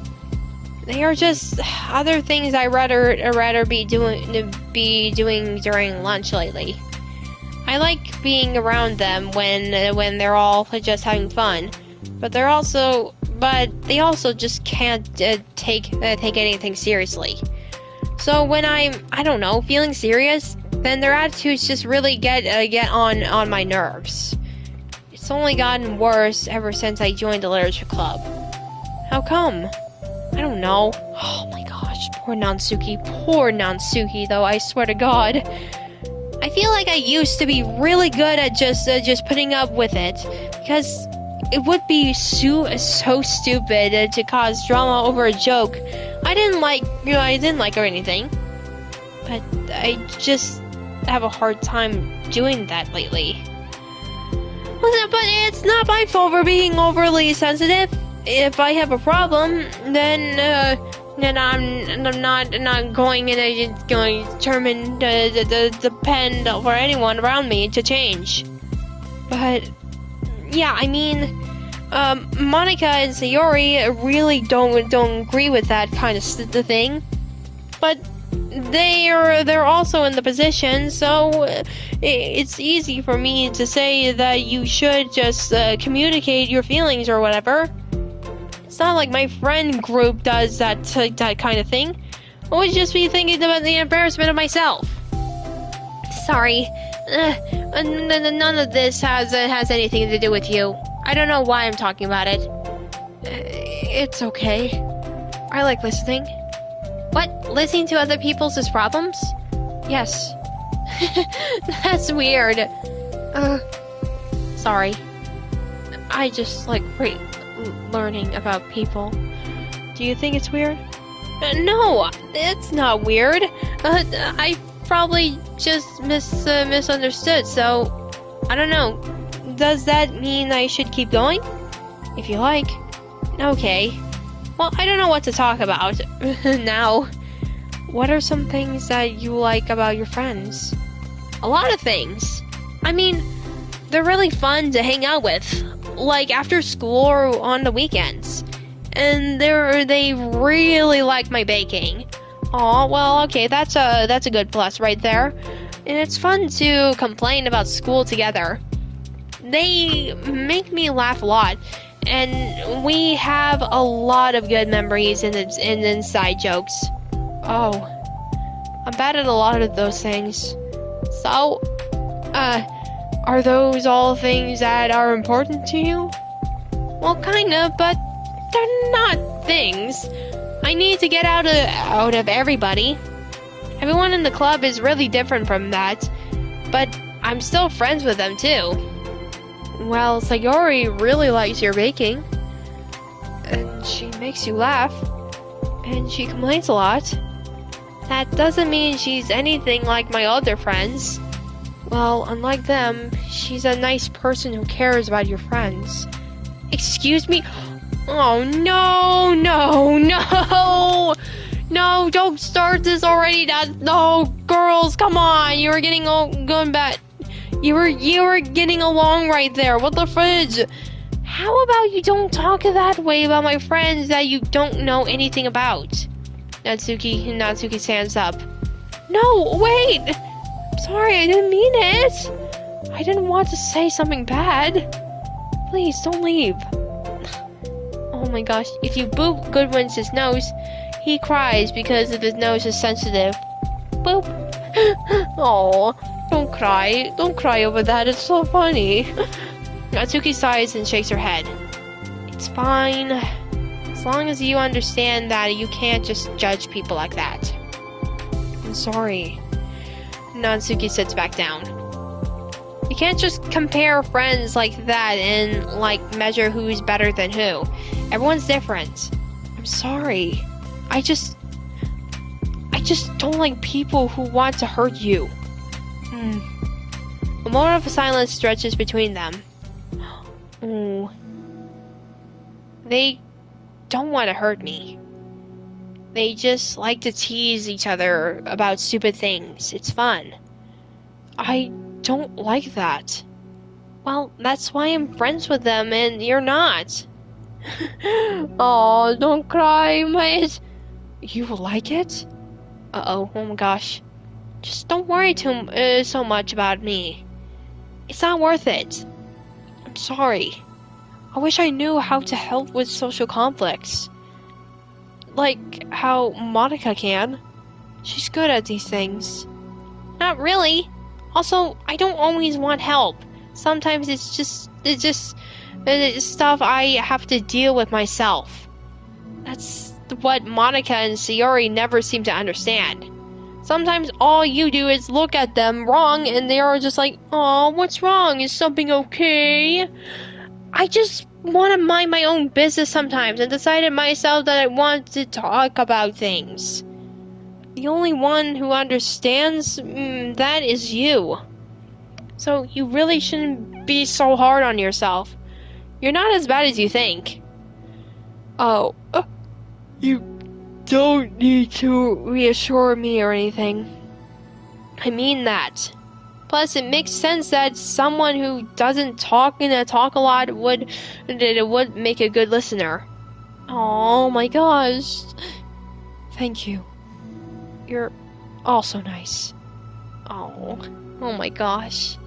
They are just other things I'd rather be doing during lunch lately. I like being around them when they're all just having fun, but they also just can't take anything seriously. So when I don't know, feeling serious, then their attitudes just really get on my nerves. It's only gotten worse ever since I joined the literature club. How come? I don't know. Oh my gosh, poor Natsuki though, I swear to God. I feel like I used to be really good at just putting up with it, because it would be so stupid to cause drama over a joke I didn't like or anything. But I just have a hard time doing that lately. But it's not my fault for being overly sensitive. If I have a problem, then I'm not going to determine the depend for anyone around me to change. But yeah, Monica and Sayori really don't agree with that kind of thing. But they're also in the position, so it's easy for me to say that you should just communicate your feelings or whatever. It's not like my friend group does that kind of thing. I would just be thinking about the embarrassment of myself. Sorry, None of this has anything to do with you. I don't know why I'm talking about it. It's okay. I like listening. What? Listening to other people's problems? Yes. That's weird. Sorry. I just like learning about people. Do you think it's weird? No, it's not weird. I probably just misunderstood, so I don't know. Does that mean I should keep going? If you like. Okay. Well, I don't know what to talk about now. What are some things that you like about your friends? A lot of things. I mean, they're really fun to hang out with, like after school or on the weekends. And they really like my baking. Aw, well, okay, that's a good plus right there. And it's fun to complain about school together. They make me laugh a lot, and we have a lot of good memories and inside jokes. Oh, I'm bad at a lot of those things. So, are those all things that are important to you? Well, kinda, but they're not things. I need to get out of everybody. Everyone in the club is really different from that, but I'm still friends with them too. Well, Sayori really likes your baking, and she makes you laugh, and she complains a lot. That doesn't mean she's anything like my other friends. Well, unlike them, she's a nice person who cares about your friends. Excuse me? Oh, no, no, no! No, don't start this already. No, girls, come on. You were getting going back. You were getting along right there. What the fridge? How about you don't talk that way about my friends that you don't know anything about? Natsuki stands up. No, wait! I'm sorry, I didn't mean it. I didn't want to say something bad. Please, don't leave. Oh my gosh, if you boop Goodwin's nose, he cries because of his nose is sensitive. Boop. Oh, don't cry. Don't cry over that, it's so funny. Natsuki sighs and shakes her head. It's fine. As long as you understand that you can't just judge people like that. I'm sorry. Natsuki sits back down. You can't just compare friends like that and, measure who's better than who. Everyone's different. I'm sorry. I just don't like people who want to hurt you. A moment of silence stretches between them. Ooh. They don't want to hurt me. They just like to tease each other about stupid things. It's fun. I don't like that. Well, that's why I'm friends with them and you're not. Oh, don't cry, mate. You like it? Uh-oh, oh my gosh. Just don't worry so much about me. It's not worth it. I'm sorry. I wish I knew how to help with social conflicts. Like how Monica can. She's good at these things. Not really. Also, I don't always want help. Sometimes it's just stuff I have to deal with myself. That's what Monica and Sayori never seem to understand. Sometimes all you do is look at them wrong and they are just like, "Oh, what's wrong? Is something okay?" I just want to mind my own business sometimes and decided myself that I want to talk about things. The only one who understands that is you. So you really shouldn't be so hard on yourself. You're not as bad as you think. Oh, you don't need to reassure me or anything. I mean that. Plus, it makes sense that someone who doesn't talk a lot would make a good listener. Oh my gosh. Thank you. You're also nice. Oh my gosh.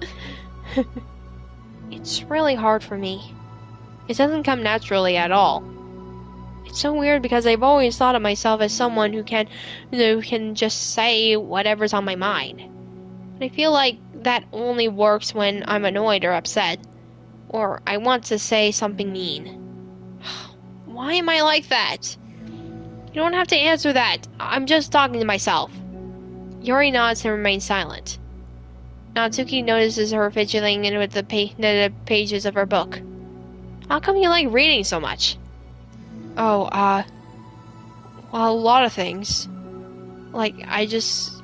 It's really hard for me. It doesn't come naturally at all. It's so weird because I've always thought of myself as someone who can just say whatever's on my mind. But I feel like that only works when I'm annoyed or upset, or I want to say something mean. Why am I like that? You don't have to answer that. I'm just talking to myself. Yuri nods and remains silent. Natsuki notices her fidgeting with the pages of her book. How come you like reading so much? Oh, well, a lot of things. Like, I just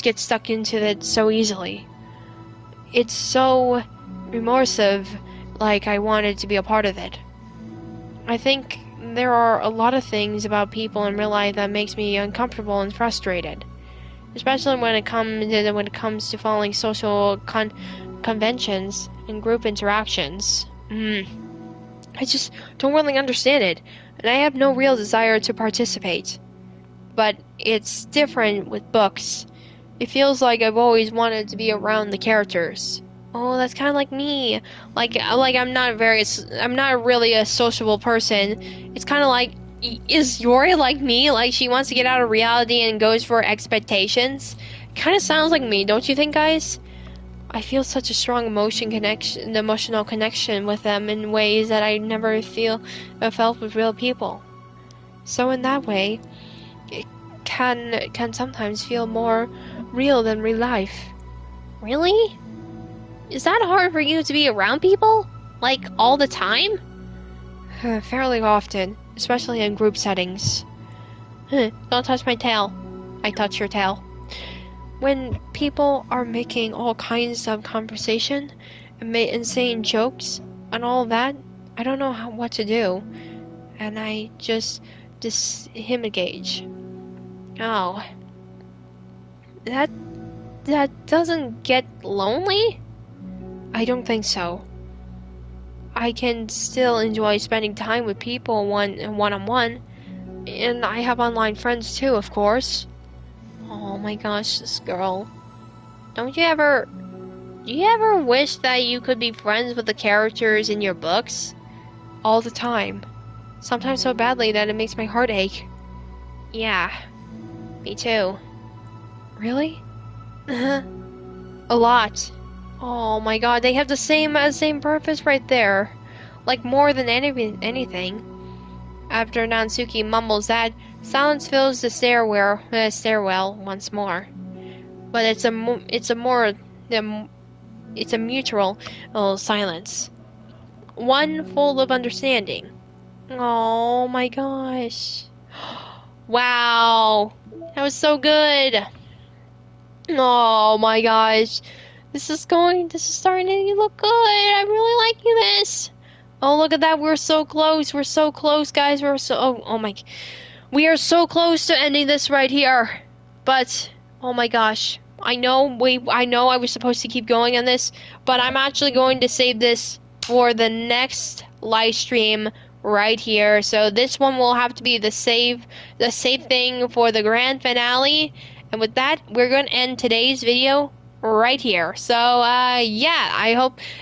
get stuck into it so easily. It's so immersive, like I wanted to be a part of it. I think there are a lot of things about people in real life that makes me uncomfortable and frustrated. Especially when it comes to following social conventions and group interactions. I just don't really understand it, and I have no real desire to participate. But it's different with books. It feels like I've always wanted to be around the characters. Oh, that's kind of like me. Like I'm not really a sociable person. It's kind of like, is Yori like me? Like she wants to get out of reality and goes for expectations? Kind of sounds like me, don't you think, guys? I feel such a strong emotional connection with them in ways that I never felt with real people. So in that way, it can sometimes feel more real than real life. Really? Is that hard for you to be around people? Like, all the time? Fairly often, especially in group settings. Don't touch my tail. I touch your tail. When people are making all kinds of conversation and insane jokes and all that, I don't know what to do. And I just disengage. Oh. That doesn't get lonely? I don't think so. I can still enjoy spending time with people one-on-one, and I have online friends too, of course. Oh my gosh, this girl. Do you ever wish that you could be friends with the characters in your books? All the time. Sometimes so badly that it makes my heart ache. Yeah, me too. Really? A lot. Oh my god, they have the same purpose right there. Like more than anything. After Natsuki mumbles that, silence fills the stairwell once more. But it's a mutual silence. One full of understanding. Oh my gosh. Wow. That was so good. Oh my gosh. This is starting to look good. I'm really liking this. Oh, look at that. We're so close. We're so close, guys. Oh my. We are so close to ending this right here. But, oh my gosh. I know I was supposed to keep going on this, but I'm actually going to save this for the next live stream right here. So this one will have to be the save thing for the grand finale. And with that, we're going to end today's video right here. So yeah,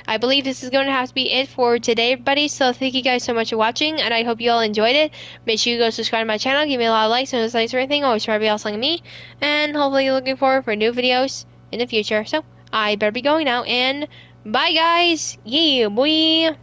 I believe this is going to have to be it for today, everybody. So thank you guys so much for watching, and I hope you all enjoyed it. Make sure you go subscribe to my channel, give me a lot of likes and dislikes or anything. Always try to be awesome like me, and hopefully you're looking forward for new videos in the future. So I better be going now, and bye guys. Yeah, boy.